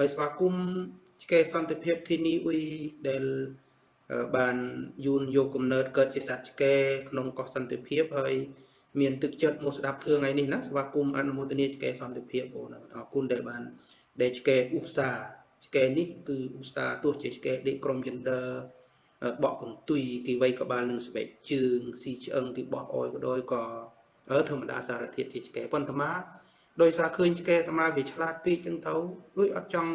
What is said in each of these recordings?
ហើយស្វាគមន៍ឆ្កែសន្តិភាពទីនេះអ៊ុយដែលបានយូនយកកំណើតកើតជាសត្វឆ្កែក្នុងកោះសន្តិភាពហើយមានទឹកចិត្តមកស្ដាប់ធឿថ្ងៃនេះណាស្វាគមន៍អនុមោទនាឆ្កែសន្តិភាពបងអរគុណដែលបានដែលឆ្កែឧស្សាហ៍ឆ្កែនេះគឺឧស្សាហ៍ទោះជាឆ្កែដេកក្រុម gender បកកន្ទុយគេវៃក្បាលនឹងស្បែកជើងស៊ីឆ្អឹងគេបោះអយក៏ដោយក៏ធម្មតាសារធាតុជាឆ្កែប៉ុន្តែមកដោយសារឃើញឆ្កែអាត្មាវាឆ្លាតពេកចឹងទៅដូចអត់ចង់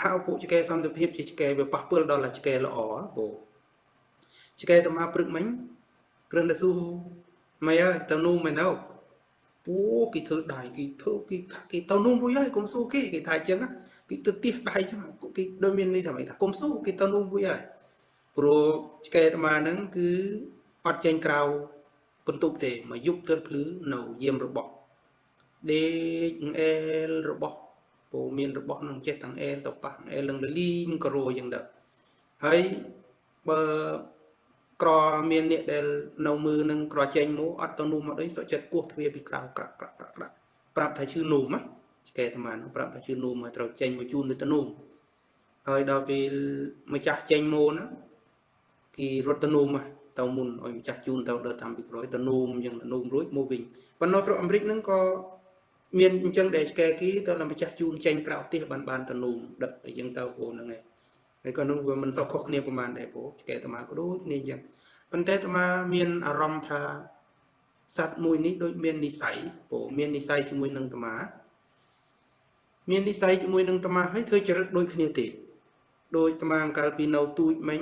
ហៅពួកឆ្កែសន្តិភាពជាឆ្កែវាប៉ះពាល់ដល់ឆ្កែល្អបងឆ្កែអាត្មាព្រឹកមិញគ្រឿងតែស៊ូមិនអើយទៅនោះមែនទៅពូគេធ្វើដៃគេធ្វើគេទៅនោះមួយហើយកុំស៊ូគេថាចឹងគេទៅទៀះដៃចឹងគេដូចមាននេះថាម៉េចថាកុំស៊ូគេទៅនោះមួយហើយព្រោះឆ្កែអាត្មាហ្នឹងគឺអត់ចេញក្រៅបន្ទប់ទេមកយប់ទើបភ្លឺនៅយាមរបស់ដេកអែលរបស់ពូមានរបស់នឹងចេះទាំងអែលទៅប៉ះអែលនឹងលីងក៏រយចឹងទៅហើយបើក្រមានអ្នកដែលនៅមើលនឹងក្រចេញមកអត់ទៅនោះមកដូចសុខចិត្តគោះទ្វារពីក្រៅក្រាក់ប្រាប់ថាឈឺនោមណាឆ្កែអាត្មាប្រាប់ថាឈឺនោមមកត្រូវចេញមកជូនទៅទៅនោះហើយដល់ពេលម្ចាស់ចេញមកណាគេរត់ទៅនោមទៅមុនឲ្យម្ចាស់ជូនទៅដើរតាមពីក្រោយទៅនោមអញ្ចឹងទៅនោមរួចមកវិញប៉ុន្តែស្រុកអាមេរិកហ្នឹងក៏មានអញ្ចឹងដែលឆ្កែគេទៅដល់ម្ចាស់ជូនចេញក្រៅផ្ទះបានទៅនោមដឹកអញ្ចឹងទៅគោហ្នឹងឯងហើយក៏នោះវាមិនសូវខុសគ្នាប្រហែលដែរព្រោះឆ្កែអាត្មាក៏ដូចគ្នាអញ្ចឹងប៉ុន្តែអាត្មាមានអារម្មណ៍ថាសត្វមួយនេះដូចមាននិស្ស័យព្រោះមាននិស្ស័យជាមួយនឹងអាត្មាមាននិស្ស័យជាមួយនឹងអាត្មាហើយធ្វើចរិតដូចគ្នាទេដោយអាត្មាកាលពីនៅទូចមិញ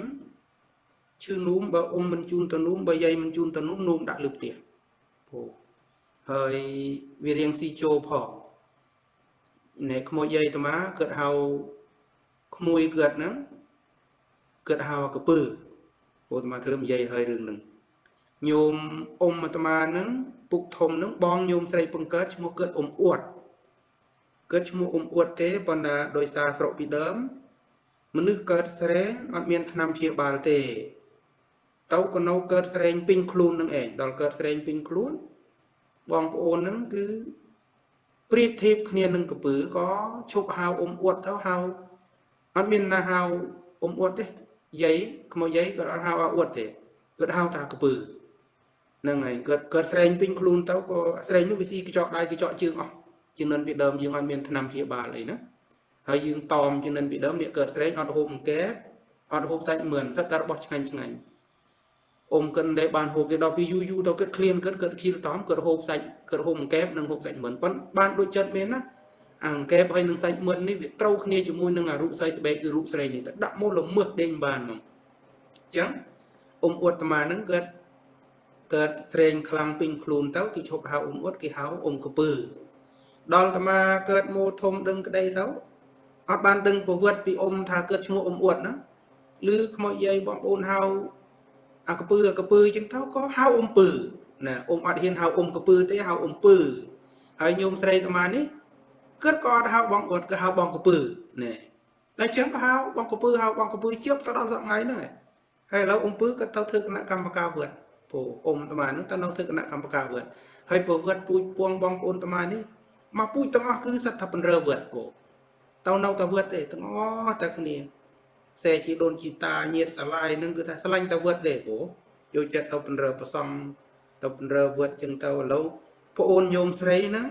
ឈឺនោមបើអ៊ំមិនជូនទៅនោមបើយាយមិនជូនទៅនោមនោមដាក់លើផ្ទះព្រោះហើយវារៀងស៊ីចូលផងណែក្មួយយាយអាត្មាគាត់ហៅក្មួយគាត់ហ្នឹងគាត់ហៅកពើព្រោះអាត្មាធ្វើនិយាយឲ្យរឿងហ្នឹងញោមអ៊ំអាត្មាហ្នឹងពុកធំហ្នឹងបងញោមស្រីពងកើតឈ្មោះគាត់អ៊ំអួតគាត់ឈ្មោះអ៊ំអួតទេប៉ុន្តែដោយសារស្រុកពីដើមមនុស្សកើតស្រែងអត់មានថ្នាំព្យាបាលទេទៅក៏នៅកើតស្រែងពេញខ្លួននឹងឯងដល់កើតស្រែងពេញខ្លួនបងប្អូនហ្នឹងគឺប្រៀបធៀបគ្នានឹងកពើក៏ឈប់ហៅអ៊ំអួតទៅហៅអត់មានណាហៅអ៊ំអួតទេយាយក្មួយយាយក៏អត់ហៅអួតទេគាត់ហៅថាកពើហ្នឹងហើយគាត់ស្រែងពេញខ្លួនទៅក៏ស្រែងនោះវាស៊ីកញ្ចក់ដៃកញ្ចក់ជើងអស់ជានិនពីដើមយើងអត់មានថ្នាំព្យាបាលអីណាហើយយើងតอมជានិនពីដើមអ្នកកើតស្រែងអត់ហូបអង្កែបអត់ហូបសាច់មឿនសិតតែរបស់ឆ្ងាញ់អ៊ំគាត់ដែលបានហូបទៅដល់ពីយូរទៅគាត់ឃ្លានគាត់ខៀលតอมគាត់ហូបសាច់គាត់ហូបអង្កែបនិងហូបសាច់មឿនប៉ុន្តែបានដូចចិត្តមែនណាអង្កែបហើយនឹងសាច់មឿននេះវាត្រូវគ្នាជាមួយនឹងអារូបស្រីស្បែកគឺរូបស្រែងនេះទៅដាក់មកល្មើសដេញបានហ្មងអញ្ចឹងអ៊ំអួតអាត្មាហ្នឹងគាត់ស្រែងខ្លាំងពេញខ្លួនទៅគេឈប់ហៅអ៊ំអួតគេហៅអ៊ំកពើដល់អាត្មាកើតមកធំដឹងក្តីទៅអត់បានដឹងប្រវត្តិពីអ៊ំថាកើតឈ្មោះអ៊ំអួតណាឬខ្មោចយាយបងប្អូនហៅអាកពើអញ្ចឹងទៅក៏ហៅអ៊ំពើណាអ៊ំអត់ហ៊ានហៅអ៊ំកពើទេហៅអ៊ំពើហើយញោមស្រីអាត្មានេះគាត់ក៏អត់ហៅបងអួតក៏ហៅបងកពើណែតែអញ្ចឹងក៏ហៅបងកពើជាប់ទៅដល់សប្តាហ៍ហ្នឹងហើយឥឡូវអ៊ំពើគាត់ទៅធ្វើគណៈកម្មការវត្តព្រោះអ៊ំអាត្មាហ្នឹងទៅនៅធ្វើគណៈកម្មការវត្តហើយប្រវត្តិពូជពងបងប្អូនអាត្មានេះមកពូជទាំងអស់គឺសិតថាបណ្រើវត្តព្រោះទៅនៅតែវត្តទេទាំងអស់តែគ្នាសេជីដូនជីតាញាតសាឡាយនឹងគឺថាឆ្លាញ់តែវត្តទេព្រោះចូលចិត្តទៅបណ្រើប្រសំទៅបណ្រើវត្តចឹងទៅឥឡូវប្អូនញោមស្រីហ្នឹង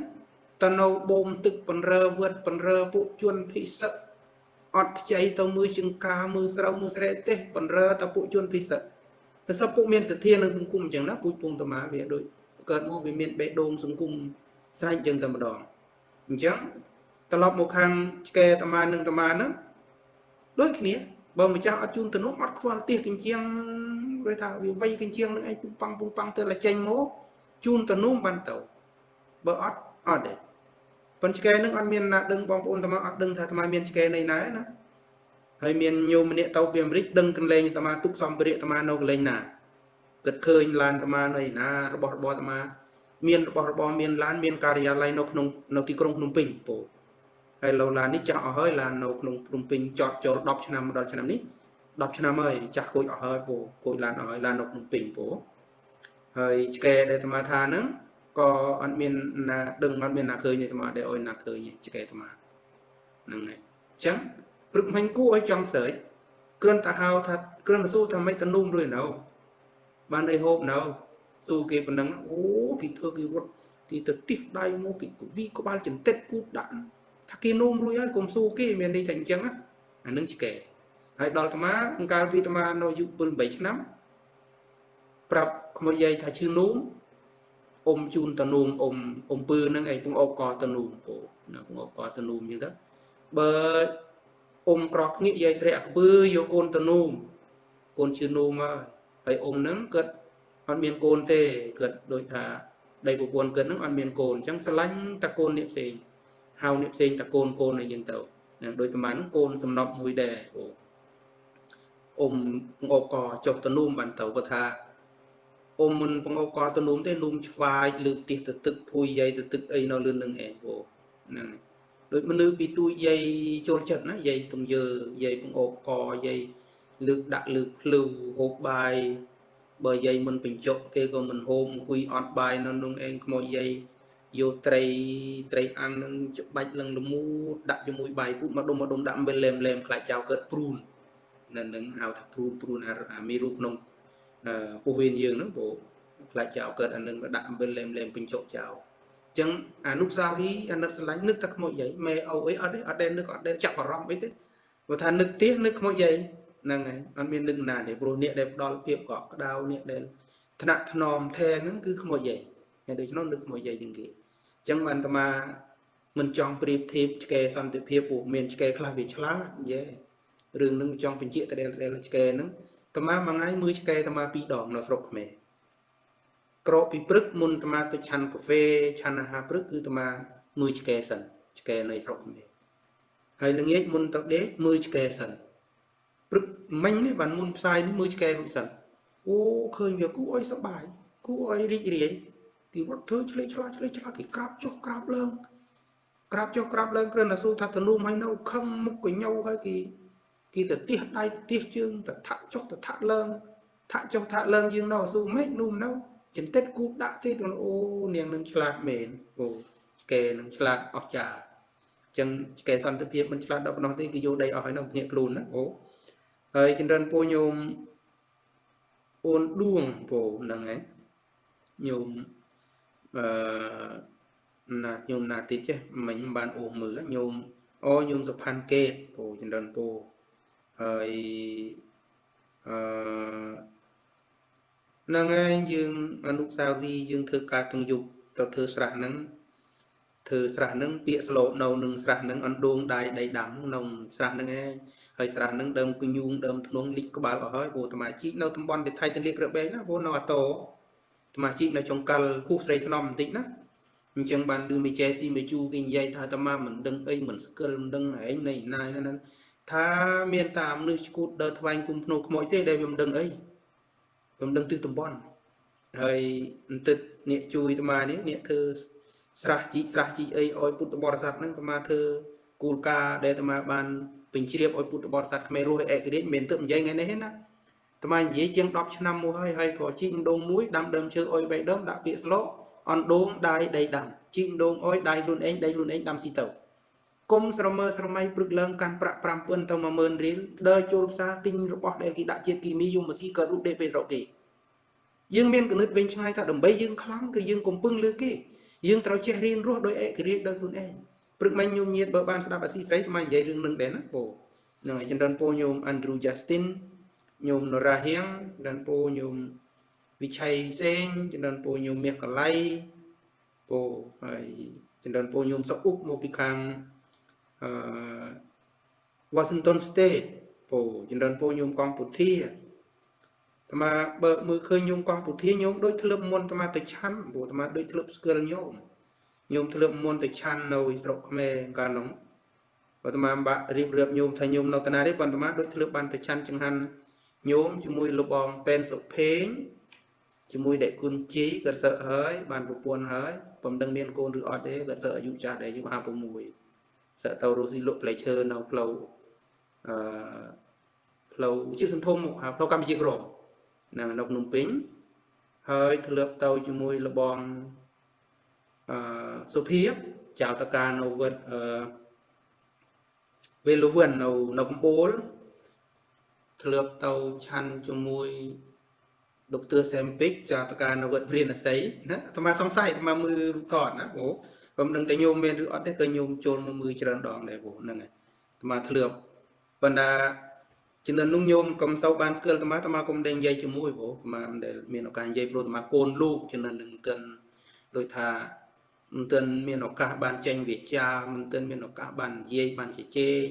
ទៅនៅបូមទឹកបណ្រើវត្តបណ្រើពួកជនភិក្ខុអត់ខ្ចីទៅមើលចង្ការមើលស្រូវមើលស្រែទេបណ្រើតែពួកជនភិក្ខុតែសពពួកមានសទ្ធានឹងសង្គមអញ្ចឹងណាពូជពងតាមាវាដូចកើតមកវាមានបេះដូងសង្គមស្រេចអញ្ចឹងតែម្ដងអញ្ចឹងត្រឡប់មកខាងឆ្កែតាមានឹងតាមាហ្នឹងដូចគ្នាបើម្ចាស់អត់ជូនទៅនោះអត់ខ្វល់ទៀសកញ្ជៀងដូចថាវាវៃកញ្ជៀងនឹងឯងពុំប៉ងទៅតែចេញមកជូនទៅនោះបានទៅបើអត់ទេប៉ុន្តែឆ្កែនឹងអត់មានណាដឹងបងប្អូនតាមាអត់ដឹងថាតាមាមានឆ្កែនៅណាណាហើយមានញោមម្នាក់ទៅពីអាមេរិកដឹងកន្លែងតាមាទុកសម្ភារៈតាមានៅកន្លែងណាគិតឃើញឡានតាមានៅណារបស់របរតាមាមានរបស់របរមានឡានមានការិយាល័យនៅទីក្រុងភ្នំពេញពោហើយឡូវឡាននេះចាស់អស់ហើយឡាននៅក្នុងភ្នំពេញចតចូល10ឆ្នាំដល់ឆ្នាំនេះ10ឆ្នាំហើយចាស់គួយអស់ហើយពោគួយឡានអស់ហើយឡាននៅភ្នំពេញពោហើយឆ្កែដែលអាត្មាថាហ្នឹងក៏អត់មានណាដឹងអត់មានណាឃើញទេអាត្មាដែលអុយណាឃើញឆ្កែអាត្មា ហ្នឹងហើយចឹងព្រឹកមិញគួរឲ្យចង់ស្រេចគ្រាន់តែហៅថាគ្រាន់តែសួរថាមិនទៅនុំរួយនៅបានអីហូបនៅសួរគេប៉ុណ្ណឹងអូគេធ្វើគេរត់គេទៅទិះដៃមកគេវីក្បាលចន្តិតគូតដាក់ថាគេនុំរួយហើយកុំសួរគេមានន័យថាអញ្ចឹងអានឹងឆ្កែហើយដល់អាត្មាកាលពីអាត្មានៅអាយុ7 8ឆ្នាំប្រាប់ក្មួយយាយថាឈឺនោមអ៊ំជូនតនោមអ៊ំពើហ្នឹងឯងពងអបកតនោមពូណាពងអបកតនោមអញ្ចឹងទៅបើអ៊ំក្រក់ងាកយាយស្រែកពើយកកូនតនោមកូនឈឺនោមហើយអ៊ំហ្នឹងគាត់អត់មានកូនទេគាត់ដូចថាដៃប្រពន្ធគាត់ហ្នឹងអត់មានកូនអញ្ចឹងស្រឡាញ់តែកូននេះផ្សេងហៅនេះផ្សេងតែកូនអីចឹងទៅហ្នឹងដូចតែហ្នឹងកូនសំណប់មួយដែរអូអ៊ំពងអបកចុះតនោមបានទៅគាត់ថាអ៊ំមិនពងអបកតនោមទេនោមឆ្វាយលើផ្ទះទៅទឹកភួយយាយទៅទឹកអីនៅលឿននឹងឯងអូហ្នឹងដូចមនុស្សពីទូយាយចូលចិត្តណាយាយទំយើយាយពងអបកយាយលើកដាក់លើភ្លឺហូបបាយបើយាយមិនបញ្ចុកទេក៏មិនហូបអង្គុយអត់បាយនៅនឹងឯងខ្មោចយាយយកត្រីអាំងនឹងច្បាច់លឹងល្មូតដាក់ជាមួយបាយពុតមកដុំដាក់អំបិលលែមខ្លាចចៅកើតព្រូននៅនឹងហៅថាព្រូនអាមីរូក្នុងពោះវេនយើងហ្នឹងព្រោះខ្លាចចៅកើតអានឹងក៏ដាក់អំបិលលែមបញ្ចុកចៅអញ្ចឹងអនុស្សាវរីយ៍អាណិតស្រឡាញ់នឹកតែខ្មោចយាយម៉ែអូអីអត់ទេនឹកអត់ទេចាប់អារម្មណ៍អីទេបើថានឹកទៀសនឹកខ្មោចយាយហ្នឹងហើយអត់មាននឹកណាទេព្រោះអ្នកដែលផ្ដល់ភាពកក់ក្ដៅអ្នកដែលថ្នាក់ថ្នមថែហ្នឹងគឺខ្មោចយាយហើយដូច្នោះនឹកខ្មោចយាយជាងគេអញ្ចឹងបានអាត្មាមិនចង់ប្រៀបធៀបឆ្កែសន្តិភាពព្រោះមានឆ្កែខ្លះវាឆ្លាតយេរឿងហ្នឹងចង់បញ្ជាក់តែឆ្កែហ្នឹងអាត្មាមួយថ្ងៃមើលឆ្កែអាត្មា2 ដងនៅស្រុកខ្មែរក្រោកពីព្រឹកមុនអាត្មាទៅឆាន់កាហ្វេឆាន់អាហារព្រឹកគឺអាត្មាមើលឆ្កែសិនឆ្កែនៅស្រុកខ្មែរហើយល្ងាចមុនទៅដេកមើលឆ្កែសិនព្រឹកមិញនេះបានមុនផ្សាយនេះមើលឆ្កែរួចសិនអូឃើញវាគួរអីសប្បាយគួរអីរីករាយគេវត្តធ្វើឆ្លេឆ្លាគេក្រាបចុះក្រាបឡើងគ្រាន់តែសួរថាទៅនោះហើយនៅខឹងមុខកញ៉ៅហើយគេទៅទះដៃទះជើងទៅថាក់ចុះទៅថាក់ឡើងថាក់ចុះថាក់ឡើងយើងនៅស៊ូម៉េចនោះនៅចន្តិតគូដាក់ទេអូនាងនឹងឆ្លាតមែនអូឆ្កែនឹងឆ្លាតអស្ចារ្យអញ្ចឹងឆ្កែសន្តិភាពមិនឆ្លាតដល់ប៉ុណ្ណោះទេគេយកដីអស់ហើយនៅភ្នាក់ខ្លួនណាអូហើយចិនរិនពូញោមអូនដួងពូហ្នឹងហើយញោមញោមណាទៀតចេះមិញបានអូសមើលញោមញោមសុផាន់កេតពូចិនរិនពូហើយហ្នឹងហើយយើងអនុស្សាវរីយ៍យើងធ្វើការទាំងយប់ទៅធ្វើស្រះហ្នឹងពាក្យស្លូតនៅនឹងស្រះហ្នឹងអណ្ដូងដៃដីដាំក្នុងស្រះហ្នឹងឯងហើយស្រះហ្នឹងដើមកញូងដើមធ្នង់លិចក្បាលអស់ហើយព្រោះអាត្មាជីកនៅតំបន់ថៃទន្លេក្របែកណាព្រោះនៅអាតូអាត្មាជីកនៅចុងកាល់គូស្រីស្នំបន្តិចណាអញ្ចឹងបានឮមីចែស៊ីមីជូគេនិយាយថាអាត្មាមិនដឹងអីមិនស្គាល់មិនដឹងឯងនៃណាយហ្នឹងថាមានតាមនុស្សឈួតដើរថ្វាយគុំភ្នោខ្មោចទេដែលវាមិនដឹងអីវាមិនដឹងទិសតំបន់ហើយបន្តិចអ្នកជួយអាត្មានេះអ្នកធ្វើស្រះជីកអីឲ្យពុទ្ធបរិស័ទហ្នឹងអាត្មាធ្វើគោលការណ៍ដែលអាត្មាបានពេញជ្រាបឲ្យពុទ្ធបរិស័ទខ្មែររស់ឯករាជ្យមិនទៅនិយាយថ្ងៃនេះណាអាត្មានិយាយជាង10 ឆ្នាំមកហើយក៏ជីកម្ដងមួយដាំដើមឈើអុយ3 ដើមដាក់ពាក្យស្លោកអណ្ដូងដៃដីដាំជីកម្ដងអុយដៃខ្លួនឯងដាំស៊ីទៅគុំស្រមើស្រមៃព្រឹកឡើងកាន់ប្រាក់ 5,000 ទៅ 10,000 រៀលដើរចូលផ្សារទិញរបស់ដែលគេដាក់ជាតិគីមីយំស៊ីកើតរូបដេកពេទ្រគេយើងមានគំនិតវិញឆ្ងាយថាដើម្បីយើងខ្លាំងគឺយើងកុំពឹងលើគេយើងត្រូវចេះរៀនរស់ដោយឯករាជ្យដោយខ្លួនឯងព្រឹកមិញញោមញាតបើបានស្ដាប់អាស៊ីស្រីថ្មនិយាយរឿងនឹងដែរណាពូហ្នឹងហើយចិនរិនពូញោម Andrew Justin ញោម Nora Hiang ចិនរិនពូញោមវិឆ័យសេងចិនរិនពូញោមមាសកលៃពូហើយចិនរិនពូញោមសុកអ៊ុកមកពីខាងWashington State ពូចិនរិនពូញោមកងពុធាអាត្មាបើមើលឃើញញោមកងពុធាញោមដូចធ្លាប់មុនអាត្មាទៅឆាន់ព្រោះអាត្មាដូចធ្លាប់ស្គាល់ញោមធ្លាប់មុនទៅឆាន់នៅស្រុកខ្មែរកាលនោះបើអាត្មាបាក់រៀបញោមថាញោមនៅតាណាទេប៉ុន្តែអាត្មាដូចធ្លាប់បានទៅឆាន់ចង្ហាន់ញោមជាមួយលោកបងប៉ែនសុភេងជាមួយដេកគុណជីគាត់សើហើយបានប្រពន្ធហើយពុំដឹងមានកូនឬអត់ទេគាត់សើអាយុចាស់ដែរអាយុ56សើទៅរស់ស៊ីលក់ផ្លែឈើនៅផ្លូវផ្លូវជាសន្ធំផ្លូវកម្ពុជាក្រមនៅភ្នំពេញហើយធ្លាប់ទៅជាមួយលបងសុភាពចៅតកានៅវត្ត ពេលលវិញនៅកំពូលធ្លាប់ទៅឆាន់ជាមួយដុកទ័រសេមពីកចាតការនៅវត្តព្រានអស័យណាអាត្មាសង្ស័យអាត្មាមើលរូបថតណាព្រោះខ្ញុំដឹងតែញោមមានឬអត់ទេក៏ញោមចូលមកមើលច្រើនដងដែរព្រោះហ្នឹងហើយអាត្មាធ្លាប់ប៉ុន្តែជំនាន់នោះញោមកុំសូវបានស្គាល់អាត្មាកុំតែនិយាយជាមួយព្រោះអាត្មាមិនដែលមានឱកាសនិយាយព្រោះអាត្មាកូនលោកជំនាន់នឹងមិនដូចថាមិនទាន់មានឱកាសបានចេញវាចាមិនទាន់មានឱកាសបាននិយាយបានជជែក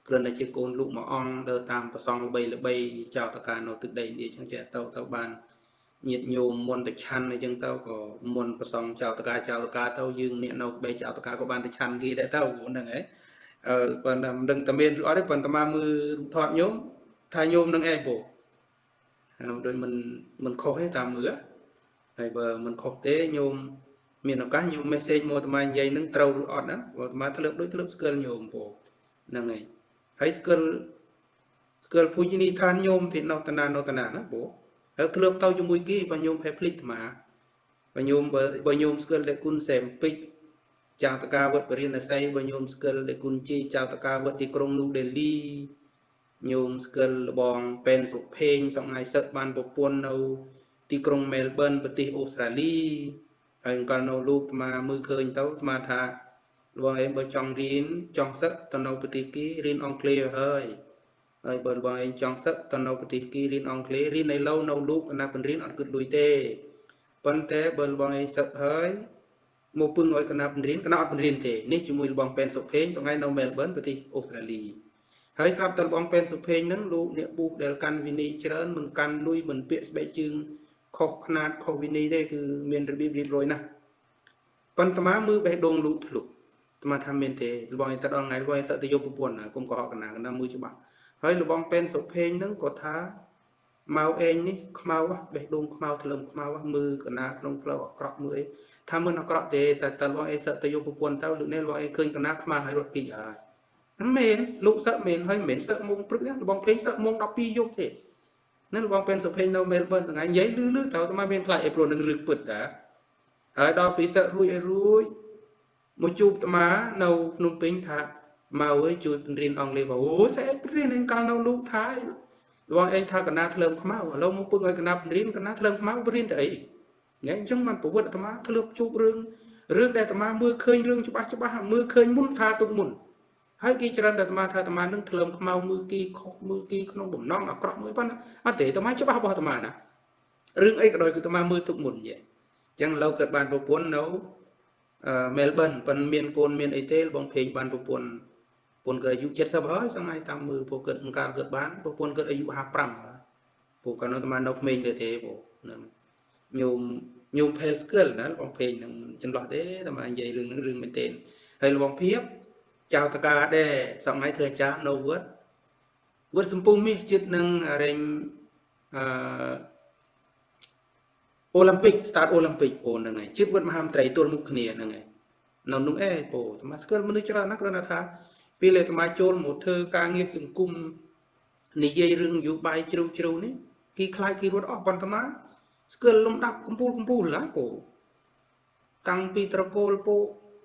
គ្រាន់តែជាកូនលោកមួយអង្គដើរតាមប្រសងល្បីចោតការនៅទឹកដីនេះអញ្ចឹងទៅបានញាតញោមមុនទៅឆាន់អីចឹងទៅក៏មុនប្រសងចោតការទៅយើងអ្នកនៅបីចោតការក៏បានទៅឆាន់គេដែរទៅហ្នឹងហើយប៉ុន្តែមិនដឹងតែមានឬអត់ទេប៉ុន្តែមកមើលរូបថតញោមថាញោមនឹងឯងពោដូចមិនខុសទេតាមមើលហើយបើមិនខុសទេញោមមានឱកាសញោម message មកអាត្មានិយាយនឹងត្រូវឬអត់ណាព្រោះអាត្មាធ្លាប់ស្គាល់ញោមពោហ្នឹងហើយស្គាល់ភូជនីឋានញោមទីនៅតាណាណាព្រោះហើយធ្លាប់ទៅជាមួយគេបើញោមភ័យភ្លេចអាត្មាបើញោមស្គាល់តែគុណសែមពេជ្រចៅតកាវត្តបរិញ្ញាស័យបើញោមស្គាល់តែគុណជីចៅតកាវត្តទីក្រុងនូដេលីញោមស្គាល់លបងប៉ែនសុភេងសង្ហើយសឹកបានប្រពន្ធនៅទីក្រុងមែលប៊នប្រទេសអូស្ត្រាលីហើយកាលនៅលោកអាត្មាមើលឃើញទៅអាត្មាថាលោកឯងបើចង់រៀនចង់សឹកទៅនៅប្រទេសគេរៀនអង់គ្លេសហើយបើបងឯងចង់សឹកទៅនៅប្រទេសគេរៀនអង់គ្លេសរៀននៅឡូវនៅលោកកណាបញ្រៀនអត់គិតលុយទេប៉ុន្តែបើបងឯងសឹកហើយមកពឹងឲ្យកណាបញ្រៀនកណាអត់បញ្រៀនទេនេះជាមួយលបងប៉ែនសុភេងសង្ហើយនៅមែលប៊នប្រទេសអូស្ត្រាលីហើយស្រាប់តែលបងប៉ែនសុភេងហ្នឹងលោកអ្នកប៊ូកដែលកាន់វិន័យច្រើនមិនកាន់លុយមិនពាក់ស្បែកជើងខុសຂະຫນាតខុសវិន័យទេគឺមានរបៀបរៀបរយណាស់ប៉ុន្តែមកមើលបេះដូងលោកធ្លុកអាត្មាថាមានទេលបងឯងទៅដល់ថ្ងៃលបងឯងសឹកទៅយកប្រពន្ធណាគុំកុហកកណាមើលច្បាស់ហើយលបងប៉ែនសុភេងហ្នឹងក៏ថាម៉ៅឯងនេះខ្មៅបេះដូងខ្មៅថ្លើមខ្មៅមើលកណាក្នុងផ្លូវអាក្រក់មើលអីថាមិនអាក្រក់ទេតែលបងឯងសឹកទៅយកប្រពន្ធទៅលើកនេះលបងឯងឃើញកណាខ្មៅហើយរត់គិចហើយមែនលោកសឹកមែនហើយមិនមែនសឹកមុងព្រឹកទេលបងពេងសឹកមុង12យប់ទេនឹងលបងប៉ែនសុភេងនៅមែលប៊នថ្ងៃនិយាយលឺទៅអាត្មាមានខ្លាចអីព្រោះនឹងរឿងពិតតាហើយដល់ពីសឹករួចមកជួបអាត្មានៅភ្នំពេញថាមកអើយជួយបង្រៀនអង់គ្លេសអូស្អែករៀនឯងកាលនៅលោកថាយបងឯងថាកណាថ្លើមខ្មៅឥឡូវមកពឹងឲ្យកណាបង្រៀនកណាថ្លើមខ្មៅបង្រៀនទៅអីញ៉ែអញ្ចឹងបានប្រវត្តិអាត្មាធ្លាប់ជួបរឿងដែលអាត្មាមើលឃើញរឿងច្បាស់មើលឃើញមុនថាទុកមុនហើយគេច្រើនតែអាត្មាថាអាត្មានឹងថ្លើមខ្មៅមើលគេខុសមើលគេក្នុងបំណងអាក្រក់មួយប៉ុណ្ណាអត់ទេអាត្មាច្បាស់របស់អាត្មាណារឿងអីក៏ដោយគឺអាត្មាមើលទុកមុនយេអញ្ចឹងឡូវកើតបានប្រពន្ធនៅមែលប៊នប៉ុន្តែមានកូនមានអីទេបងភេងបានប្រពន្ធក៏អាយុ70ហើយសង្ហៃតាមមើលពួកគាត់កាលគាត់បានប្រពន្ធគាត់អាយុ55ពួកគាត់នៅតែនៅក្មេងទេពួកហ្នឹងញោមផេលស្គាល់ណាបងភេងនឹងចន្លោះទេតែមកនិយាយរឿងមែនទេហើយបងភៀបចៅតកាដែរសង្ហៃធ្វើអាចារ្យនៅវត្តសំពង់មាសជិតនឹងរែងអូឡ িম্প ិក start អូឡ িম্প ិកអូហ្នឹងហើយជិតវត្តមហាមន្ត្រីទល់មុខគ្នាហ្នឹងហើយនៅនោះអេពោអាត្មាស្គាល់មនុស្សច្រើនណាស់គ្រាន់តែថាពេលអាត្មាចូលមកធ្វើការងារសង្គមនិយាយរឿងនយោបាយជ្រៅនេះគេខ្លាចគេរត់អស់ប៉ុន្តែអាត្មាស្គាល់លំដាប់កំពូលឡាពោតាំងពីត្រកូលពោ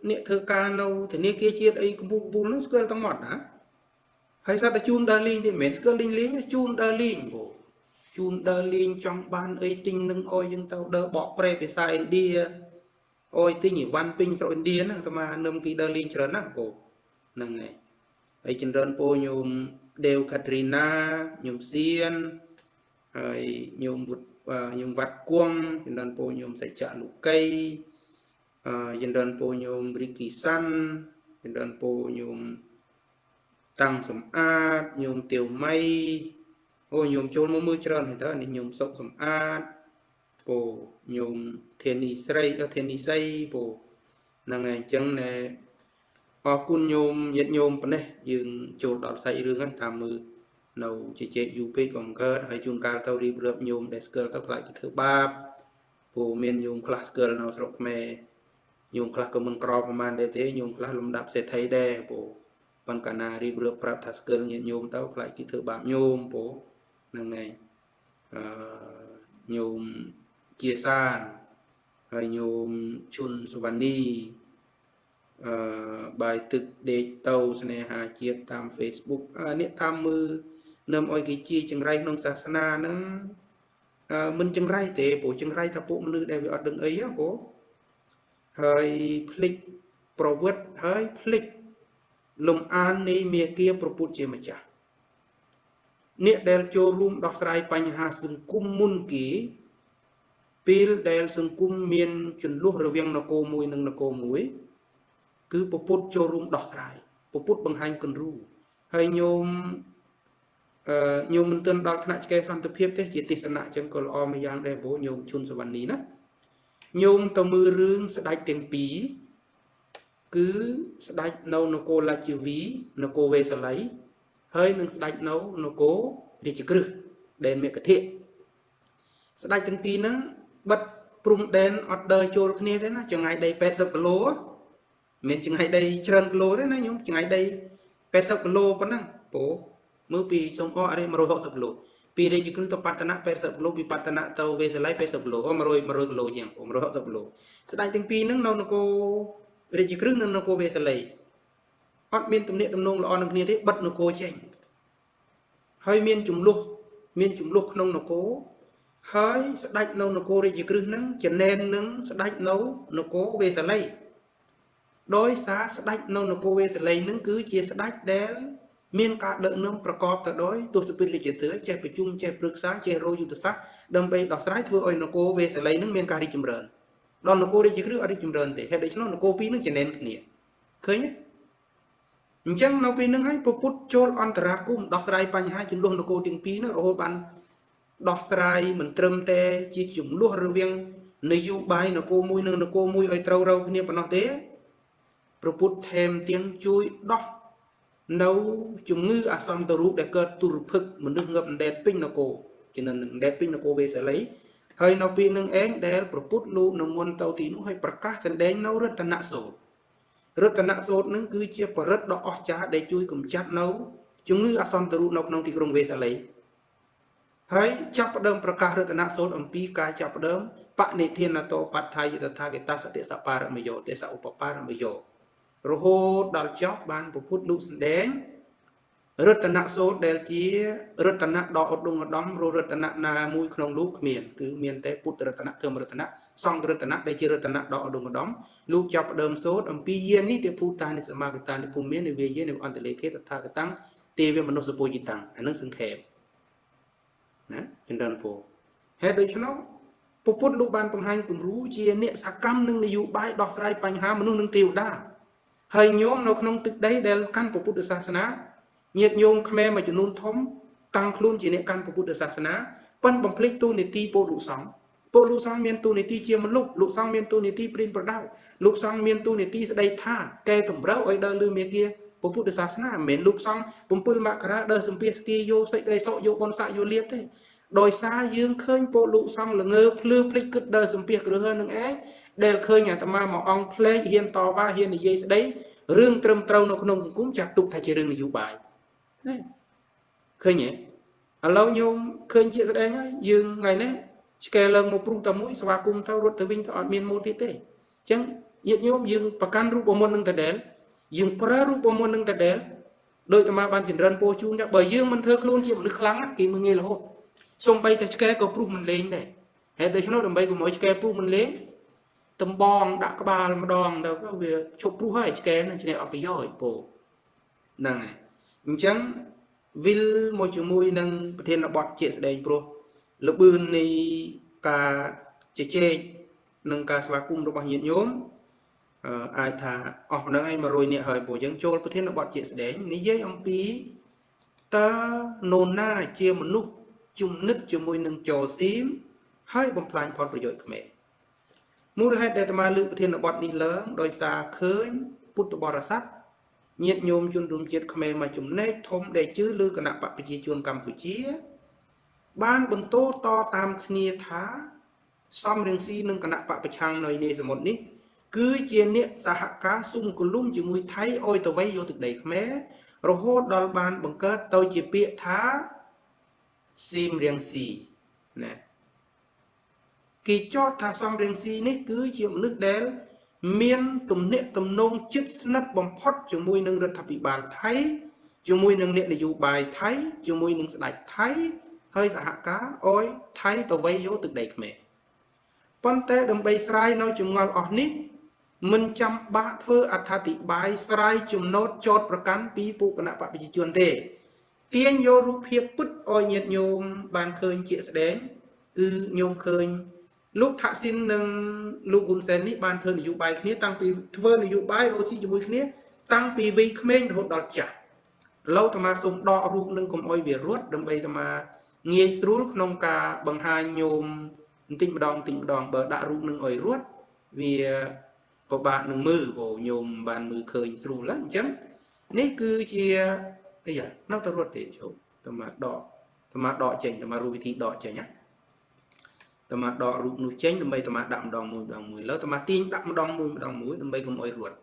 អ្នកធ្វើការនៅធនាគារជាតិអីកំពូលនោះស្គាល់ទាំងหมดណាហើយសត្វតែជូនដើរលេងទេមិនមែនស្គាល់លេងជូនដើរលេងពោជូនដើរលេងចង់បានអីទិញនឹងអុយយើងទៅដើរបកប្រេភាសាឥណ្ឌាអុយទិញអីវ៉ាន់ពេញស្រុកឥណ្ឌាហ្នឹងអាត្មានឹមគេដើរលេងច្រើនណាស់ពោហ្នឹងហើយចម្រើនពោញោមដេវកាទ្រីណាញោមសៀនហើយញោមវត្តគង់ចម្រើនពោញោមសច្ចៈលោកីចម្រើនពោញោមរីគីសាន់ចម្រើនពោញោមតាំងសំអាតញោមទាវម៉ៃអូញោមចូលមកមើលច្រើនហើយតើនេះញោមសុកសំអាតពោញោមធានីស្រីធានីស័យពោហ្នឹងហើយអញ្ចឹងណែអរគុណញោមញាតិញោមប៉ុណ្ណេះយើងចូលដល់សាច់រឿងហ្នឹងតាមមើលនៅជជែកយូរពេកក៏មិនកើតហើយជួនកាលទៅរៀបរាប់ញោមដែលស្គាល់ទៅខ្លាចគេធ្វើបាបព្រោះមានញោមខ្លះស្គាល់នៅស្រុកខ្មែរញោមខ្លះក៏មិនក្រប្រហែលទេញោមខ្លះលំដាប់សេដ្ឋីដែរព្រោះប៉ុន្តែកាលណារៀបរាប់ប្រាប់ថាស្គាល់ញាតិញោមទៅខ្លាចគេធ្វើបាបញោមព្រោះហ្នឹងហើយញោមជាសានហើយញោមជុនសុវណ្ណី bài thực để tàu này hà chia tam Facebook nè tam mư nằm oi cái chi chừng rai nông sa na nó mình chừng rai thế bộ chừng rai tháp bộ mình đây ở đằng ấy á bố hơi click provert hơi click lum an này mía kia proput chia mà chả nè del cho room đọc rai panh hà sung kum mun ký pil del sung kum miên chun luh reviang nó cô mùi nâng nó cô mùi cứ proput cho room đọc rai proput bằng hành cần ru hơi nhôm nhôm mình tên đọc nãy cái phần tập hiệp thế chỉ tít nãy chẳng có lo mà giang đây bố nhôm chun sờ ní nè nhôm tàu mưa rương sẽ đạch tiền pí cứ sẽ đạch nâu nó cô là chịu ví nó cô về sẽ lấy hơi nâng sẽ đạch nâu nó cố thì chỉ cứ đèn mẹ cái thiện sẽ đạch tiền pí nó bật prum đèn order cho kia thế nó chẳng ai đây pet sập lô á mình chẳng ai đây trơn lô thế nó nhôm chẳng ai đây pet sập lô vẫn năng bố mưa pi sông o đây mà rồi họ sập lô pi đây chỉ cứ tập patana pet sập lô pi patana tàu về sẽ lấy pet sập lô mà rồi lô chẳng mà rồi họ sập lô sẽ đạch tiền pi nó nó cô đây chỉ cứ nó cô về sẽ lấy ót miên tụm nệ tụm nông là on kia thế bật nó cô chênh hơi miên chủng lục nông nó cố hơi sẽ đạch nông nó cô đây chỉ cứ nắng chỉ nên nắng sẽ đạch nấu nó cố về sẽ lấy đối xá sẽ đạch nông nó cô về sẽ lấy nắng cứ chia sẽ đạch đến miên cả đợt nôngประกอบ từ đối tôi sẽ biết lịch chỉ thứ chạy phải chung chạy bực sáng chạy rồi dùng từ sáng đâm bay đọc trái vừa ơi nó cô về sẽ lấy nắng miên cả đi chìm rờn đòn nó cô đây chỉ cứ ở đi chìm rờn thì hệ đấy nó cô pi nó chỉ nên kia khơi nhé chẳng nó pi nó hay put chôn on tra cung đọc trái bánh hai chân luôn nó cô tiếng pi nó rồi bạn đọc trái mình trâm te chỉ chúng luôn rồi viên nơi du bài nó cô mui ở trâu râu kia bạn nói thế put thêm tiếng chui đọc nấu chúng ngư à xong tàu để cơ tu phực mình được ngập đèn pin nó cô cho nên đèn pin nó cô về sẽ lấy hơi nó pin nâng én để put lu nó muốn tàu thì nó hơi bạc cá sen đen nấu rất là nặng sốt rất là nặng sốt nó cứ chia và rất đỏ chả để chui cùng chặt nấu chúng ngư à xong tàu nó không thì không về sẽ lấy hơi chắp đơm bạc cá rất là nặng sốt ẩm pi cá chắp đơm bạn này thiên là to bát thay cho ta cái ta sẽ để sắp para mới dỗ để sắp upapa mới dỗ rồi hốt đào chóc ban put lu sen đen rất là nặng số đều chỉ rất là nặng đỏ đông ở đóng rồi rất là nặng là mũi không lúc miền cứ miền tây put rất là nặng thường rất là nặng xong rất là nặng đây chỉ rất là nặng đỏ đông ở đóng lúc chọc đơm số âm pi yên ní để put tan để mà cái tan để phun miền để về yên để ăn để lấy kết thà cái tăng tê về mình nó sẽ bồi gì tăng anh nó xứng khẹp nè trên đơn phố hết đấy cho nó put lúc ban bằng hành cùng rú chia nè sa cam nâng dụ bài đọc sai bánh hà mà nâng tiêu đa hay nhóm nó không tức đấy để căn của put sa sana nhiệt nhôm khmer mà chun thấm tăng luôn chỉ niệm căn của Phật giáo na phân bằng phích tu niệm ti bộ lũ sóng miền tu niệm ti chia một lúc lũ sóng miền tu niệm ti prin bờ đau lũ sóng miền tu niệm ti sẽ đầy tha kê thủng rau ở đời lư miền kia của Phật giáo na miền lũ sóng bùm pul mạ cả đời sum pia kia vô sậy cây sọ vô con sạ vô liệt thế đồi xa dương khơi bộ lũ sóng là ngơ lư phích cứ đời sum pia cứ hơn nương ấy đều khơi nhà ta ma mỏ ong play hiền to va hiền thì dây đấy rương trầm trâu nó không cũng chặt tục thay chỉ rương là dụ bài khơi nhỉ lâu nhôm khơi chuyện đây nhá dương ngày đấy kể lần một pru tầm mũi xóa cùng thao ruột từ vinh thọ miền một thế thế chẳng nhiệt nhôm dương pakan rúp bom nâng thật đen dương pra rúp bom nâng thật đen đôi tầm ban chỉ rần po chung nhá bởi dương mình thơ luôn chỉ một nước lắng kỳ mình nghe là hốt xong bay tới kể có pru mình lên đấy hết đây nó đầm bay của mỗi kể pru mình lên tầm bong đã có ba mà đòn đâu có việc chụp pru hay kể này chỉ để ở cái giỏi po nè chẳng vil môi trường môi nâng thiên là bọt chia sẻ pro lúc bươn này cả chế nâng cả spa cung đồ hiện nhóm ai thà nâng ai mà rồi nè hỏi bộ dân châu thiên là bọt chia sẻ ní dây ông tí ta nôn na chia một nút chung nứt cho môi nâng trò xím hai bom plan phậtประโยชน์ mẹ mua hết để mà lựa thiên là bọt đi lớn đôi xa khơi put bọt sắt nhiệt nhôm chun rùm chết khmer mà chúng nét thông để chứ lư cả nạp bạc bị chuồn cầm phụ chia ban bần tô to tam khnia thá xong riêng si nâng cả nạp bạc bị chăng nơi này một nít cứ chia niệm xã hạ cá sung của lung chỉ mùi thấy ôi tàu vay vô thực đầy khmer rồi hốt đòn ban bằng kết tôi chỉ bịa thá sim riêng si nè kỳ cho thà xong riêng si nít cứ chịu nước đen មានទំនាក់ទំនងជិតស្និទ្ធបំផុតជាមួយនឹងរដ្ឋាភិបាលថៃជាមួយនឹងអ្នកនយោបាយថៃជាមួយនឹងស្ដេចថៃហើយសហការអោយថៃទៅវៃយកទឹកដីខ្មែរប៉ុន្តែដើម្បីស្រាយនៅចម្ងល់អស់នេះមិនចាំបាក់ធ្វើអត្ថាធិប្បាយស្រាយចំណោទចោតប្រកាន់ពីពួកគណៈបព្វជិជនទេទាញយករូបភាពពិតឲ្យញាតិញោមបានឃើញជាក់ស្ដែងគឺញោមឃើញលោកថាក់ស៊ីននិងលោកហ៊ុនសែននេះបានធ្វើនយោបាយគ្នាតាំងពីធ្វើនយោបាយរស់ស៊ីជាមួយគ្នាតាំងពីវ័យក្មេងរហូតដល់ចាស់ឥឡូវអាត្មាសូមដករូបនឹងកុំអុយវារត់ដើម្បីអាត្មាងាយស្រួលក្នុងការបង្ហាញញោមបន្តិចម្ដងបើដាក់រូបនឹងអុយរត់វាពិបាកនឹងមើលព្រោះញោមបានមើលឃើញស្រួលហ្នឹងអញ្ចឹងនេះគឺជាអីយ៉ានៅតែរត់ទេជោអាត្មាដកចេញអាត្មារូបវិធីដកចេញណាអាត្មាដករូបនោះចេញដើម្បីអាត្មាដាក់ម្ដងមួយឥឡូវអាត្មាទាញដាក់ម្ដងមួយដើម្បីកុំអុយរត់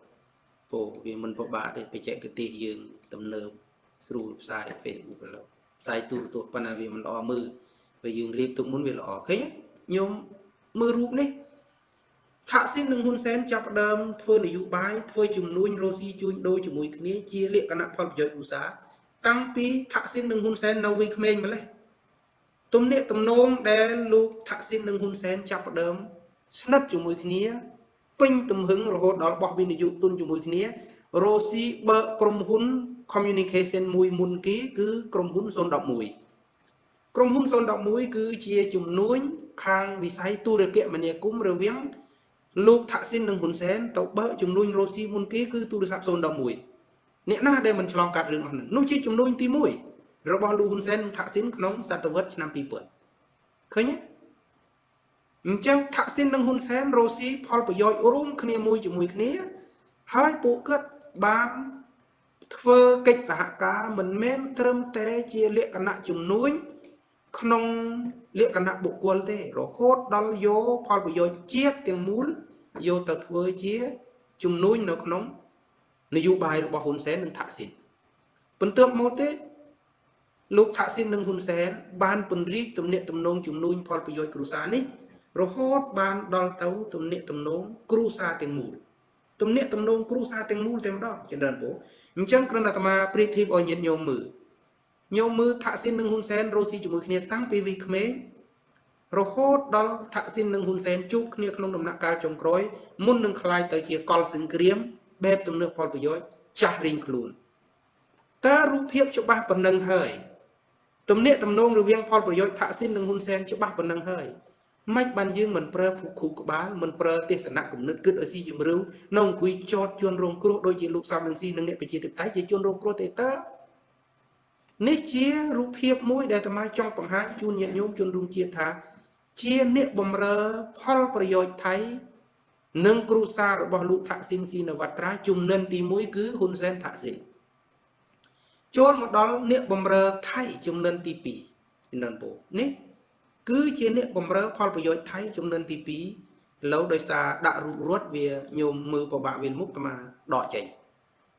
ព្រោះវាមិនពិបាកទេបច្ចេកទេសយើងទំនើបស្រួលផ្សាយ Facebook ឥឡូវផ្សាយទូរទស្សន៍ប៉ុន្តែវាមិនល្អមើលពេលយើងរៀបទុកមុនវាល្អឃើញញោមមើលរូបនេះថាក់ស៊ីននិងហ៊ុនសែនចាប់ផ្ដើមធ្វើនយោបាយធ្វើជំនួញរស់ស៊ីជួញដូរជាមួយគ្នាជាលក្ខណៈផលប្រយោជន៍ឧស្សាហ៍តាំងពីថាក់ស៊ីននិងហ៊ុនសែននៅវ័យក្មេងម្លេះទំនាក់ទំនងដែលលោកថាក់ស៊ីននិងហ៊ុនសែនចាប់ផ្ដើមស្និទ្ធជាមួយគ្នាពេញទំហឹងរហូតដល់បោះវិនិយោគទុនជាមួយគ្នារស់ស៊ីបើកក្រុមហ៊ុន communication មួយមុនគេគឺក្រុមហ៊ុន011ក្រុមហ៊ុន011គឺជាជំនួញខាងវិស័យទូរគមនាគមន៍រវាងលោកថាក់ស៊ីននិងហ៊ុនសែនទៅបើកជំនួញរស់ស៊ីមុនគេគឺទូរស័ព្ទ011អ្នកណាដែលមិនឆ្លងកាត់រឿងអស់ហ្នឹងនោះជាជំនួញទី1របស់លោកហ៊ុនសែននិងថាក់ស៊ីនក្នុងសតវត្សឆ្នាំ2000ឃើញទេអញ្ចឹងថាក់ស៊ីននិងហ៊ុនសែនរស់ស៊ីផលប្រយោជន៍រួមគ្នាមួយជាមួយគ្នាហើយពួកគាត់បានធ្វើកិច្ចសហការមិនមែនត្រឹមតែជាលក្ខណៈជំនួញក្នុងលក្ខណៈបុគ្គលទេរហូតដល់យកផលប្រយោជន៍ជាតិទាំងមូលយកទៅធ្វើជាជំនួញនៅក្នុងនយោបាយរបស់ហ៊ុនសែននិងថាក់ស៊ីនបន្ទាប់មកទេលោកថាក់ស៊ីននិងហ៊ុនសែនបានពង្រីកទំនាក់ទំនងជំនួញផលប្រយោជន៍គ្រួសារនេះរហូតបានដល់ទៅទំនាក់ទំនងគ្រួសារទាំងមូលទំនាក់ទំនងគ្រួសារទាំងមូលតែម្ដងចម្រើនពូអញ្ចឹងគ្រាន់តែអាត្មាប្រៀបធៀបឲ្យញាតិញោមមើលថាក់ស៊ីននិងហ៊ុនសែនរស់ស៊ីជាមួយគ្នាតាំងពីវ័យក្មេងរហូតដល់ថាក់ស៊ីននិងហ៊ុនសែនជួបគ្នាក្នុងដំណាក់កាលចុងក្រោយមុននឹងក្លាយទៅជាកលសង្គ្រាមបែបទំនើបផលប្រយោជន៍ចាស់រៀងខ្លួនតើរូបភាពច្បាស់ប៉ុណ្ណឹងហើយទំនាក់ទំនងរវាងផលប្រយោជន៍ថាក់ស៊ីននិងហ៊ុនសែនច្បាស់ប៉ុណ្ណឹងហើយមិនបានយើងមិនប្រើភូខូក្បាលមិនប្រើទេសនៈគំនិតគិតឲ្យស៊ីជំរឿនៅអង្គុយចតជួនរងគ្រោះដូចជាលោកសំរងស៊ីនិងអ្នកប្រជាធិបតេយ្យជាជួនរងគ្រោះទេតើនេះជារូបភាពមួយដែលអាត្មាចង់បង្ហាញជូនញាតិញោមជនរួមជាតិថាជាអ្នកបម្រើផលប្រយោជន៍ថៃនិងគ្រួសាររបស់លោកថាក់ស៊ីនស៊ីនវត្រាជំនិនទី1គឺហ៊ុនសែនថាក់ស៊ីនចូលមកដល់អ្នកបម្រើថៃជំនិនទី2ជំនិនពូនេះគឺជាអ្នកបម្រើផលប្រយោជន៍ថៃជំនិនទី2ឥឡូវដោយសារដាក់រូបរត់វាញោមមើលពិបាកវាមុខអាត្មាដកចេញ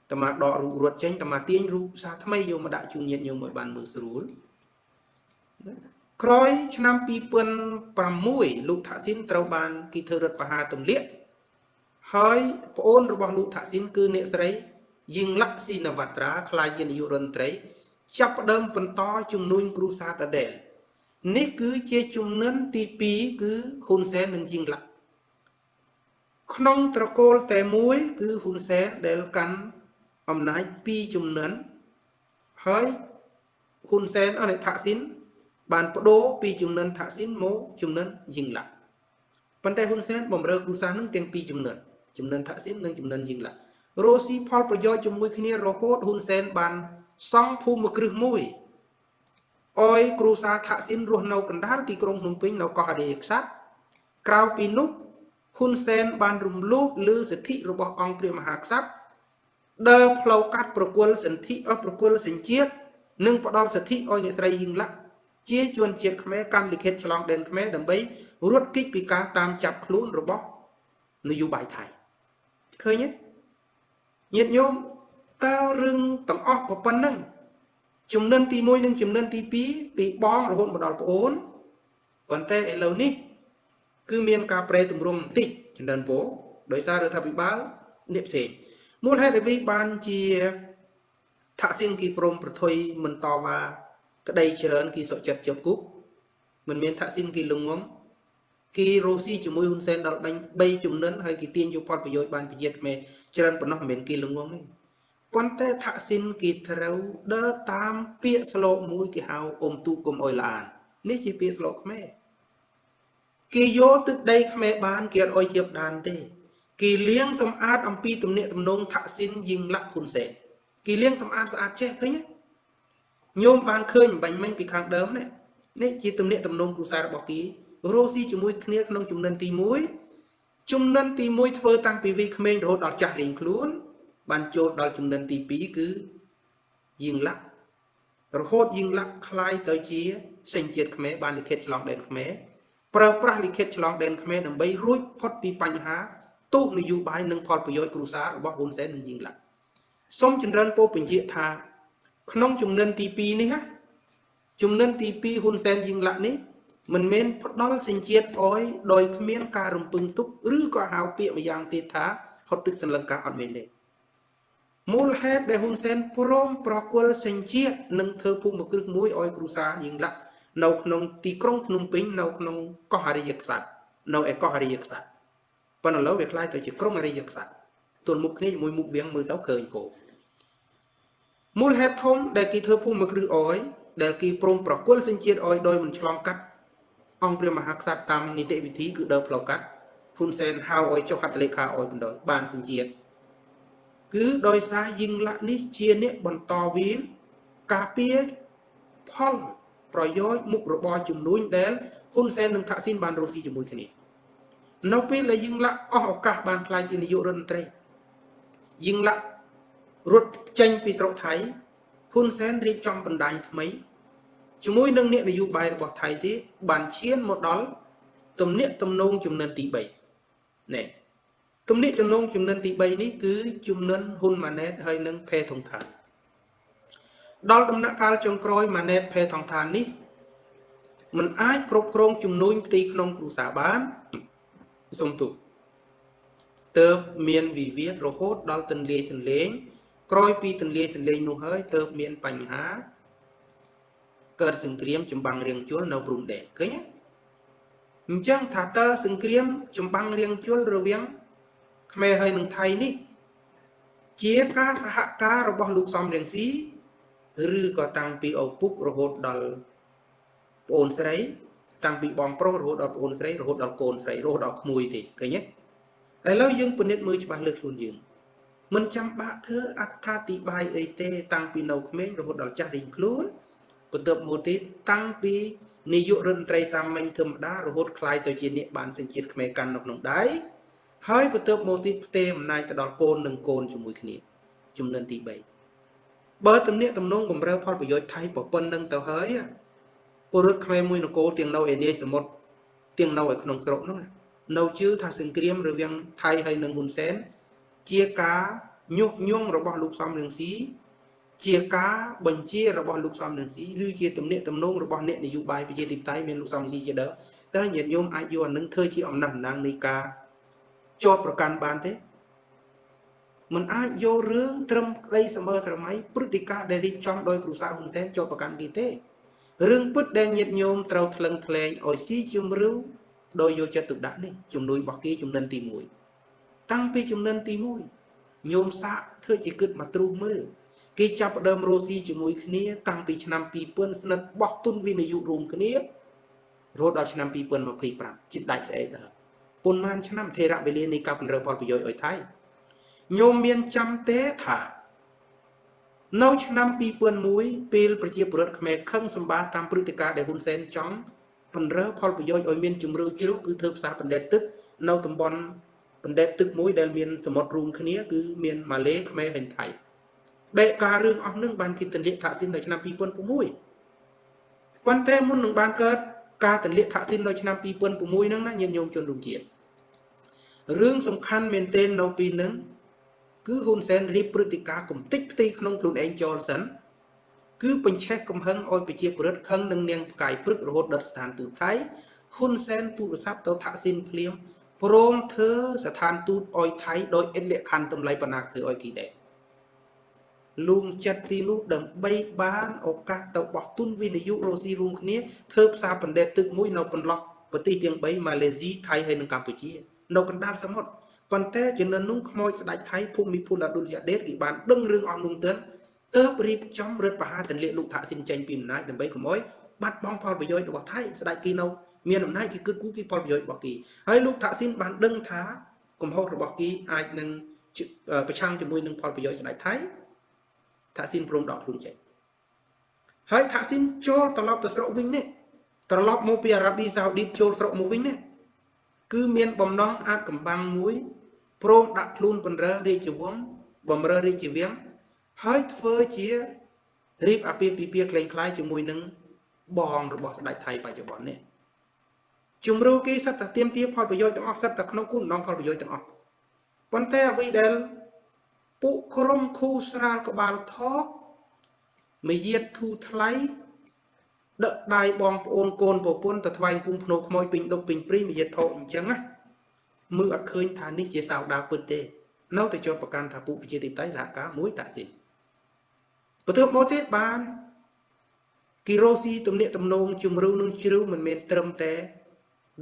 អាត្មាដករូបរត់ចេញអាត្មាទាញរូបសារថ្មីយកមកដាក់ជូនញាតិញោមឲ្យបានមើលស្រួលក្រោយឆ្នាំ2006លោកថាក់ស៊ីនត្រូវបានគេធ្វើរដ្ឋប្រហារទម្លាក់ហើយប្អូនរបស់លោកថាក់ស៊ីនគឺអ្នកស្រីយីងឡាក់ស៊ីនវត្រាខ្លាយជានាយករដ្ឋមន្ត្រីចាប់ផ្ដើមបន្តជំនួញគ្រួសារតាដែលនេះគឺជាជំនិនទី2គឺហ៊ុនសែននិងយីងឡាក់ក្នុងត្រកូលតែមួយគឺហ៊ុនសែនដែលកាន់អំណាច2ជំនិនហើយហ៊ុនសែនអនុថាក់ស៊ីនបានបដូរពីជំនិនថាក់ស៊ីនមកជំនិនយីងឡាក់ប៉ុន្តែហ៊ុនសែនបំរើគ្រួសារនឹងទាំង2ជំនិនថាក់ស៊ីននិងជំនិនយីងឡាក់រស់ស៊ីផលប្រយោជន៍ជាមួយគ្នារហូតហ៊ុនសែនបានសង់ភូមិគ្រឹះមួយអោយគ្រូសាថាក់ស៊ីនរស់នៅកណ្ដាលទីក្រុងភ្នំពេញនៅកោះអរិយក្សត្រក្រៅពីនោះហ៊ុនសែនបានរំលោភលើសិទ្ធិរបស់អង្គព្រះមហាក្សត្រដើរផ្លូវកាត់ប្រគល់សិទ្ធិប្រគល់សញ្ជាតិនិងផ្ដល់សិទ្ធិឲ្យអ្នកស្រីយីងឡាក់ជាជនជាតិខ្មែរកម្មលិខិតឆ្លងដែនខ្មែរដើម្បីរត់គេចពីការតាមចាប់ខ្លួនរបស់នយោបាយថៃឃើញទេញាតិញោមតើរឿងទាំងអស់ប៉ុណ្ណឹងជំនិនទី1និងជំនិនទី2ពីបងរហូតមកដល់ប្អូនប៉ុន្តែឥឡូវនេះគឺមានការប្រែទម្រង់បន្តិចចំនួនពោ ដោយសាររដ្ឋាភិបាលនេះផ្សេងមូលហេតុដែលវាបានជាថាក់ស៊ីនគីព្រមប្រថុយមិនតវ៉ាក្តីច្រើនគីសុខចិត្តជាប់គុកមិនមានថាក់ស៊ីនគីលងងគីរ៉ូស៊ីជាមួយហ៊ុនសែនដល់3ជំនិនហើយគីទាញយកផលប្រយោជន៍បានប្រជាខ្មែរច្រើនប៉ុណ្ណោះមិនមែនគីលងងទេប៉ុន្តែថាក់ស៊ីនគីត្រូវដើរតាមពាក្យស្លោកមួយគេហៅអ៊ំទូកុំអុយឡាននេះជាពាក្យស្លោកខ្មែរគេយកទឹកដីខ្មែរបានគេអត់អុយជាបដានទេគេលាងសម្អាតអំពីទំនាក់ទំនងថាក់ស៊ីនយីងឡាក់ហ៊ុនសែនគេលាងសម្អាតស្អាតចេះឃើញទេញោមបានឃើញបាញ់មិញពីខាងដើមនេះជាទំនាក់ទំនងគ្រួសាររបស់គេរស់ស៊ីជាមួយគ្នាក្នុងជំនិនទី1ជំនិនទី1ធ្វើតាំងពីវីក្មេងរហូតដល់ចាស់លេងខ្លួនបានចូលដល់ជំនិនទី2គឺយីងឡាក់រហូតយីងឡាក់คล้ายទៅជាសេញជាតិខ្មែរបានលិខិតឆ្លងដែនខ្មែរប្រើប្រាស់លិខិតឆ្លងដែនខ្មែរដើម្បីរួចផុតពីបញ្ហាទូកនយោបាយនិងផលប្រយោជន៍គ្រួសាររបស់ហ៊ុនសែននិងយីងឡាក់សូមចម្រើនពោលបញ្ជាក់ថាក្នុងជំនិនទី2នេះជំនិនទី2ហ៊ុនសែនយីងឡាក់នេះមិនមែនផ្ដល់សេញជាតិអយដោយគ្មានការរំពឹងទុកឬក៏ហៅពាក្យម្យ៉ាងទៀតថាហត់ទឹកសន្លឹងការអត់មែនទេមូលហេតុដែលហ៊ុនសែនព្រមប្រគល់សេញជាតិនិងធ្វើភូមិគ្រឹះមួយឲ្យគ្រួសារយីងឡាក់នៅក្នុងទីក្រុងភ្នំពេញនៅក្នុងកោះអរិយក្សត្រនៅឯកោះអរិយក្សត្រប៉ុន្តែឥឡូវវាខ្លាយទៅជាក្រុងអរិយក្សត្រទល់មុខគ្នាជាមួយមុខវាំងមើលទៅឃើញគោមូលហេតុធំដែលគេធ្វើភូមិគ្រឹះអយដែលគេព្រមប្រគល់សេញជាតិអយដោយមិនឆ្លងកាត់អង្គព្រះមហាក្សត្រតាមនីតិវិធីគឺដើរផ្លូវកាត់ហ៊ុនសែនហៅឲ្យចុះហត្ថលេខាឲ្យបណ្ដោយបានសេញជាតិគឺដោយសារយីងឡាក់នេះជាអ្នកបន្តវេនការពារផលប្រយោជន៍មុខរបរជំនួញដែលហ៊ុនសែននិងថាក់ស៊ីនបានរស់ស៊ីជាមួយគ្នានៅពេលដែលយីងឡាក់អស់ឱកាសបានខ្លាយជានាយករដ្ឋមន្ត្រីយីងឡាក់រត់ចេញពីស្រុកថៃហ៊ុនសែនរៀបចំបណ្ដាញថ្មីជាមួយនឹងអ្នកនយោបាយរបស់ថៃទៀតបានឈានមកដល់ទំនាក់ទំនងជំនិនទី3នេះទំនាក់ទំនងជំនិនទី3នេះគឺជំនិនហ៊ុនម៉ាណែតហើយនិងផេថុងថានដល់ដំណាក់កាលចុងក្រោយម៉ាណែតផេថុងថាននេះมันអាចគ្រប់គ្រងជំនួញផ្ទៃក្នុងគ្រួសារបានសុំទោសទើបមានវិវាទរហូតដល់ទន្លាយសន្លេងក្រោយពីទន្លាយសន្លេងនោះហើយទើបមានបញ្ហាកើតសង្គ្រាមចម្បាំងរៀងជុលនៅព្រំដែនឃើញទេអញ្ចឹងថាតើសង្គ្រាមចម្បាំងរៀងជុលរវាងខ្មែរហើយនិងថៃនេះជាការសហការរបស់លោកសំរងស៊ីឬក៏តាំងពីឪពុករហូតដល់ប្អូនស្រីតាំងពីបងប្រុសរហូតដល់ប្អូនស្រីរហូតដល់កូនស្រីរហូតដល់ក្មួយទេឃើញទេឥឡូវយើងពិនិត្យមើលច្បាស់លើខ្លួនយើងមិនចាំបាក់ធ្វើអត្ថាធិប្បាយអីទេតាំងពីនៅក្មេងរហូតដល់ចាស់រៀងខ្លួនបន្ទាប់មកទៀតតាំងពីនាយករដ្ឋមន្ត្រីសាមញ្ញធម្មតារហូតคล้ายទៅជាអ្នកបានសេញជាតិខ្មែរកាន់នៅក្នុងដៃហើយបន្ទាប់មកទៀតផ្ទេរអំណាចទៅដល់កូននិងកូនជាមួយគ្នាជំនិនទី3បើទំនាក់ទំនងបំរើផលប្រយោជន៍ថៃប៉ុណ្្នឹងទៅហើយពលរដ្ឋខ្មែរមួយនគរទាំងនៅឯនាយសមុទ្រទាំងនៅឯក្នុងស្រុកហ្នឹងនៅជឿថាសង្គ្រាមរវាងថៃហើយនិងហ៊ុនសែនជាការញុះញង់របស់លោកសំរងស៊ីជាការបញ្ជារបស់លោកសំរងស៊ីឬជាទំនាក់ទំនងរបស់អ្នកនយោបាយប្រជាធិបតេយ្យមានលោកសំរងស៊ីជាដើមតើញាតិញោមអាចយកអានឹងធ្វើជាអំណះអំណាងនៃការជាប់ប្រកាន់បានទេមិនអាចយករឿងត្រឹមក្តីសម្បើស្រមៃព្រឹត្តិការណ៍ដែលរៀបចំដោយគ្រូសាហ៊ុនសែនជាប់ប្រកាន់គេទេរឿងពិតដែលញាតិញោមត្រូវថ្លឹងថ្លែងឲ្យស៊ីជម្រៅដោយយកចិត្តទុកដាក់នេះជំនួយរបស់គេជំនិនទី1តាំងពីជំនិនទី1ញោមសាកធ្វើជាគិតមកទ្រុសមើលគេចាប់ផ្ដើមរស់ស៊ីជាមួយគ្នាតាំងពីឆ្នាំ2000ស្និទ្ធបោះទុនវិនិយោគរួមគ្នារហូតដល់ឆ្នាំ2025ជិតដាច់ស្អែកទៅប៉ុន្មានឆ្នាំថេរវេលានៃការពង្រឹងផលប្រយោជន៍ឲ្យថៃញោមមានចាំទេថានៅឆ្នាំ2001ពេលប្រជាពលរដ្ឋខ្មែរខឹងសម្បាតាមព្រឹត្តិការណ៍ដែលហ៊ុនសែនចង់ពង្រឹងផលប្រយោជន៍ឲ្យមានជំរឿជ្រុះគឺធ្វើផ្សារបណ្ដែតទឹកនៅតំបន់បណ្ដែតទឹកមួយដែលមានសមុទ្ររួមគ្នាគឺមានម៉ាឡេខ្មែរហើយថៃបែកការរឿងអស់នឹងបានគេទន្លាក់ថាក់ស៊ីននៅឆ្នាំ2006ប៉ុន្តែមុននឹងបានកើតការទន្លាក់ថាក់ស៊ីននៅឆ្នាំ2006ហ្នឹងណាញាតិញោមជនរួមជាតិរឿងសំខាន់មែនទែននៅពីហ្នឹងគឺហ៊ុនសែនរៀបព្រឹត្តិការណ៍កំទេចផ្ទៃក្នុងខ្លួនឯងចូលសិនគឺបញ្ឆេះកំហឹងឲ្យប្រជាពលរដ្ឋខឹងនឹងនាងផ្កាយព្រឹករហូតដល់ស្ថានទូតថៃហ៊ុនសែនទូរស័ព្ទទៅថាក់ស៊ីនភ្លាម ព្រមធ្វើស្ថានទូតអុយថៃដោយឥតលក្ខខណ្ឌតម្លៃបណ្ណាធ្វើអុយគីដែរលួងចិត្តទីនោះដើម្បីបានឱកាសទៅបោះទុនវិនិយោគរុស្ស៊ីរួមគ្នាធ្វើផ្សារបណ្ដេតទឹកមួយនៅប៉ុន្លោះប្រទេសទាំង3ម៉ាឡេស៊ីថៃហើយនិងកម្ពុជានៅកណ្ដាលសមុទ្រប៉ុន្តែជំនាន់នោះខ្មោចស្ដេចថៃភូមិភូលអឌុលយ៉ាដេតគេបានដឹងរឿងអង្គនោះទៅទើបរៀបចំរដ្ឋបហាទន្លាក់លោកថាក់ស៊ីនចេញពីអំណាចដើម្បីកុំឲ្យបាត់បង់ផលប្រយោជន៍របស់ថៃស្ដេចគេនៅមានអំណាចគេគិតគូរគេផលប្រយោជន៍របស់គេហើយលោកថាក់ស៊ីនបានដឹងថាកំហុសរបស់គេអាចនឹងប្រឆាំងជាមួយនឹងផលប្រយោជន៍ស្ដេចថៃថាក់ស៊ីនព្រមដកខ្លួនចេញហើយថាក់ស៊ីនចូលត្រឡប់ទៅស្រុកវិញនេះត្រឡប់មកពីអារ៉ាប៊ីសាអូឌីតចូលស្រុកមកវិញនេះគឺមានបំណងអាចកំបាំងមួយព្រមដាក់ខ្លួនបណ្រើរាជវង្សបំរើរាជវាំងហើយធ្វើជារៀបអាពាហ៍ពិពាហ៍ក្លែងក្លាយជាមួយនឹងបងរបស់ស្ដេចថៃបច្ចុប្បន្ននេះជំរឿគេសិតតែទៀមទាផលប្រយោជន៍ទាំងអស់សិតតែក្នុងគុណដងផលប្រយោជន៍ទាំងអស់ប៉ុន្តែអ្វីដែលពួកក្រុមគូស្រាលក្បាលថោកមាយាទធូថ្លៃដឹកដៃបងប្អូនកូនប្រពន្ធទៅថ្វាយគុំភ្នោខ្មោចពេញដុកពេញព្រីមាយាទថោកអញ្ចឹងណាមើលអត់ឃើញថានេះជាសាវតាពិតទេនៅតែជាប់ប្រកាន់ថាពួកប្រជាធិបតេយ្យសហការមួយតាក់ស៊ីនបន្ទាប់មកទៀតបានគីរ៉ូស៊ីទំនាក់ទំនងជំរឿនឹងជ្រៅមិនមែនត្រឹមតែ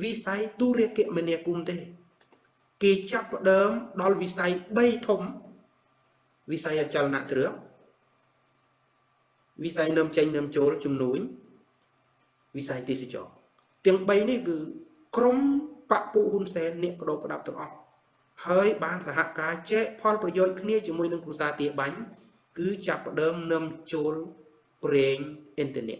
វិស័យទូរគមនាគមន៍ទេគេចាប់ផ្ដើមដល់វិស័យ3ធំវិស័យអចលនទ្រព្យវិស័យនាំចេញនាំចូលជំនួញវិស័យទេសចរទាំង3នេះគឺក្រុមបពុហ៊ុនសែនអ្នកបដូរផ្ដាប់ទាំងអស់ហើយបានសហការចែកផលប្រយោជន៍គ្នាជាមួយនឹងគ្រួសារទាបាញ់គឺចាប់ផ្ដើមនាំចូលប្រេងអ៊ីនធឺណិត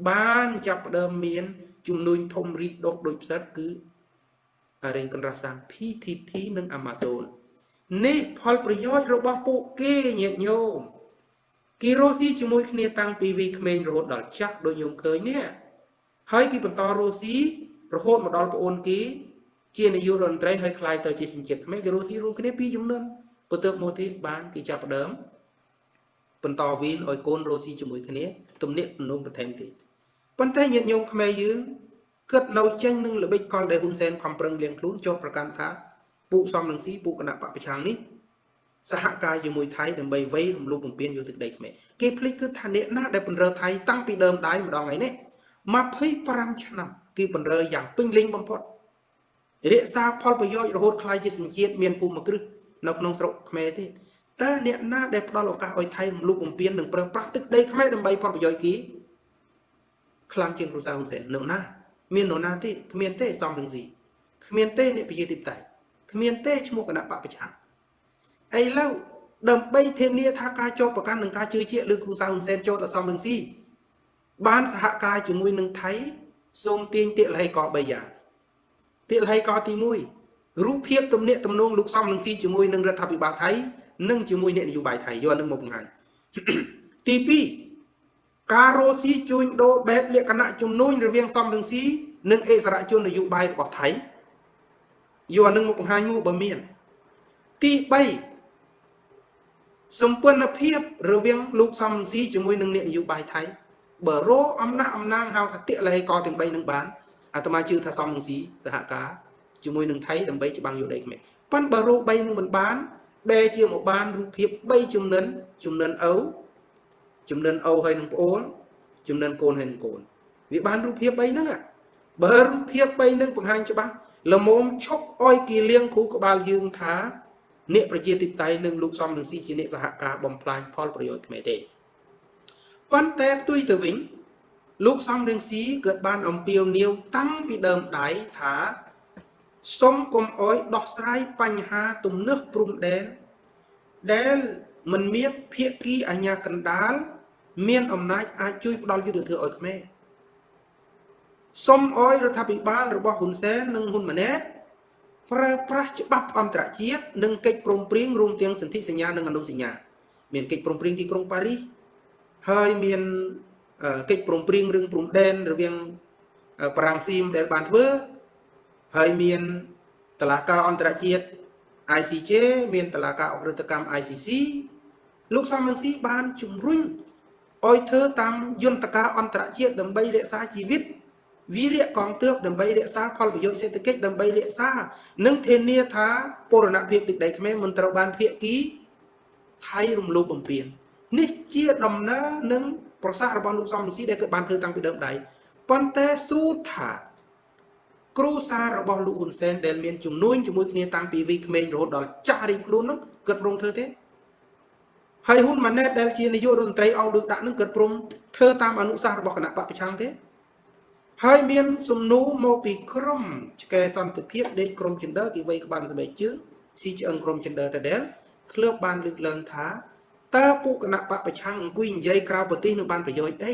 បានចាប់ផ្ដើមមានជំនួញធំរីកដុះដូចផ្សិតគឺអារេងកុនរ៉ាសាំង PTT និង Amazon នេះផលប្រយោជន៍របស់ពួកគេញាតិញោមគេរស់ស៊ីជាមួយគ្នាតាំងពីវីក្មេងរហូតដល់ចាស់ដូចញោមឃើញនេះហើយគេបន្តរស់ស៊ីរហូតមកដល់ប្អូនគេជានាយករដ្ឋមន្ត្រីហើយខ្លាយទៅជាសញ្ជាតិខ្មែរគេរស់ស៊ីរួមគ្នាពីជំនាន់បន្ទាប់មកទៀតបានគេចាប់ផ្ដើមបន្តវីនឲ្យកូនរស់ស៊ីជាមួយគ្នាទំនាក់ទំនងបន្ថែមទៀតប៉ុន្តែញាតិញោមខ្មែរយើងគិតនៅចេញនឹងល្បិចកលដែលហ៊ុនសែនខំប្រឹងលៀងខ្លួនចោទប្រកាន់ថាពួកសំរងស៊ីពួកគណៈបកប្រឆាំងនេះសហការជាមួយថៃដើម្បីវៃរំលោភបំពានយកទឹកដីខ្មែរគេភ្លេចគឺថាអ្នកណាដែលបណ្រើថៃតាំងពីដើមដៃម្ដងថ្ងៃនេះ25ឆ្នាំគេបណ្រើយ៉ាងពេញលេញបំផុតរក្សាផលប្រយោជន៍រហូតខ្លាយជាសញ្ជាតិមានភូមិគ្រឹះនៅក្នុងស្រុកខ្មែរទេតើអ្នកណាដែលផ្ដល់ឱកាសឲ្យថៃរំលោភបំពាននិងប្រើប្រាស់ទឹកដីខ្មែរដើម្បីផលប្រយោជន៍គេខ្លាំងជាងគ្រួសារហ៊ុនសែននៅណាមាននរណាទេគ្មានទេសំរងស៊ីគ្មានទេអ្នកប្រជាធិបតេយ្យគ្មានទេឈ្មោះគណៈបកប្រឆាំងឥឡូវដើម្បីធានាថាការចោទប្រកាន់និងការជឿជាក់លើគ្រូសាហ៊ុនសែនចូលទៅសំរងស៊ីបានសហការជាមួយនឹងថៃសូមទាញទាក់លហីក3យ៉ាងទាក់លហីកទី1រូបភាពទំនាក់ទំនងលោកសំរងស៊ីជាមួយនឹងរដ្ឋាភិបាលថៃនិងជាមួយអ្នកនយោបាយថៃយកនឹងមកបង្ហាញទី2ការរស់ស៊ីជួញដូរបែបលក្ខណៈជំនួញរវាងសំរងស៊ីនិងអិសរាជជននយោបាយរបស់ថៃយកនឹងមកបង្ហាញមកបើមានទី3សម្ព័ន្ធភាពរវាងលោកសំរងស៊ីជាមួយនឹងអ្នកនយោបាយថៃបើរោអំណះអំណាងហៅថាទាក់លហីកទាំង3នឹងបានអាត្មាជឿថាសំរងស៊ីសហការជាមួយនឹងថៃដើម្បីច្បាំងយកដីខ្មែរប៉ុន្តែបើរោ3នឹងមិនបានបែរជាមកបានរូបភាព3ជំនិនឪហើយនឹងប្អូនជំនិនកូនហើយនឹងកូនវាបានរូបភាព3ហ្នឹងបើរូបភាព3ហ្នឹងបង្ហាញច្បាស់ល្មមឈប់អោយគេលៀងគ្រូក្បាលយើងថាអ្នកប្រជាធិបតេយ្យនិងលោកសំរងស៊ីជាអ្នកសហការបំផ្លាញផលប្រយោជន៍ខ្មែរទេប៉ុន្តែផ្ទុយទៅវិញលោកសំរងស៊ីក៏បានអំពាវនាវតាំងពីដើមដៃថាសូមកុំអោយដោះស្រាយបញ្ហាទំនើបព្រំដែនដែលមិនមានភាគីអាជ្ញាកណ្ដាលមានអំណាចអាចជួយផ្ដល់យុត្តិធម៌ឲ្យខ្មែរសូមអោយរដ្ឋាភិបាលរបស់ហ៊ុនសែននិងហ៊ុនម៉ាណែតប្រើប្រាស់ច្បាប់អន្តរជាតិនិងកិច្ចព្រមព្រៀងរួមទាំងសន្ធិសញ្ញានិងអនុសញ្ញាមានកិច្ចព្រមព្រៀងទីក្រុងប៉ារីសហើយមានកិច្ចព្រមព្រៀងរឿងព្រំដែនរវាងបារាំងស៊ីមដែលបានធ្វើហើយមានតុលាការអន្តរជាតិ ICJ មានតុលាការអក្រិតកម្ម ICC លោកសំរងស៊ីបានជំរុញឲ្យធ្វើតាមយន្តការអន្តរជាតិដើម្បីរក្សាជីវិត វិរៈកងទ័ពដើម្បីរក្សាផលប្រយោជន៍សេដ្ឋកិច្ចដើម្បីរក្សានិងធានាថាបូរណភាពទឹកដីខ្មែរមិនត្រូវបានភាគីថៃរំលោភបំពាននេះជាដំណើរនិងប្រសាសន៍របស់លោកសំរងស៊ីដែលគាត់បានធ្វើតាំងពីដើមដៃប៉ុន្តែស៊ូថាគ្រូសាររបស់លោកហ៊ុនសែនដែលមានជំនួយជាមួយគ្នាតាំងពីវ័យក្មេងរហូតដល់ចាស់រីកខ្លួននោះគាត់ព្រមធ្វើទេហើយហ៊ុនម៉ាណែតដែលជានាយករដ្ឋមន្ត្រីអង្គដាក់នឹងគាត់ព្រមធ្វើតាមអនុសាសន៍របស់គណៈបកប្រឆាំងទេហើយមានសំណួរមកពីក្រមឆ្កែសន្តិភាពដេកក្រមចិនដឺគេវ័យក្បាលស្បែកជើងស៊ីឆ្អឹងក្រមចិនដឺតដែលធ្លាប់បានលើកឡើងថាតើពួកគណៈបកប្រឆាំងអង្គុយនិយាយក្រៅប្រទេសនឹងបានប្រយោជន៍អី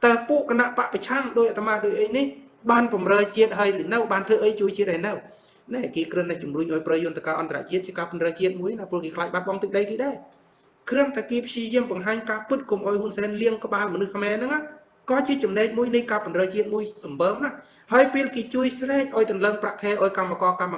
តើពួកគណៈបកប្រឆាំងដោយអាត្មាដោយអីនេះបានបំរើជាតិហើយឬនៅបានធ្វើអីជួយជាតិហើយនៅណែគេគ្រាន់តែជំរុញឲ្យប្រយុទ្ធការអន្តរជាតិជាការបំរើជាតិមួយណាព្រោះគេខ្លាចបាត់បង់ទឹកដីគេដែរគ្រាន់តែគេព្យាយាមបង្ហាញការពិតកុំឲ្យហ៊ុនសែនលៀងក្បាលមនុស្សខ្មែរហ្នឹងក៏ជាចំណែកមួយនៃការបំរើជាតិមួយសម្បើមណាហើយពេលគេជួយស្រែកឲ្យដណ្លឹងប្រាក់ខែឲ្យកម្ម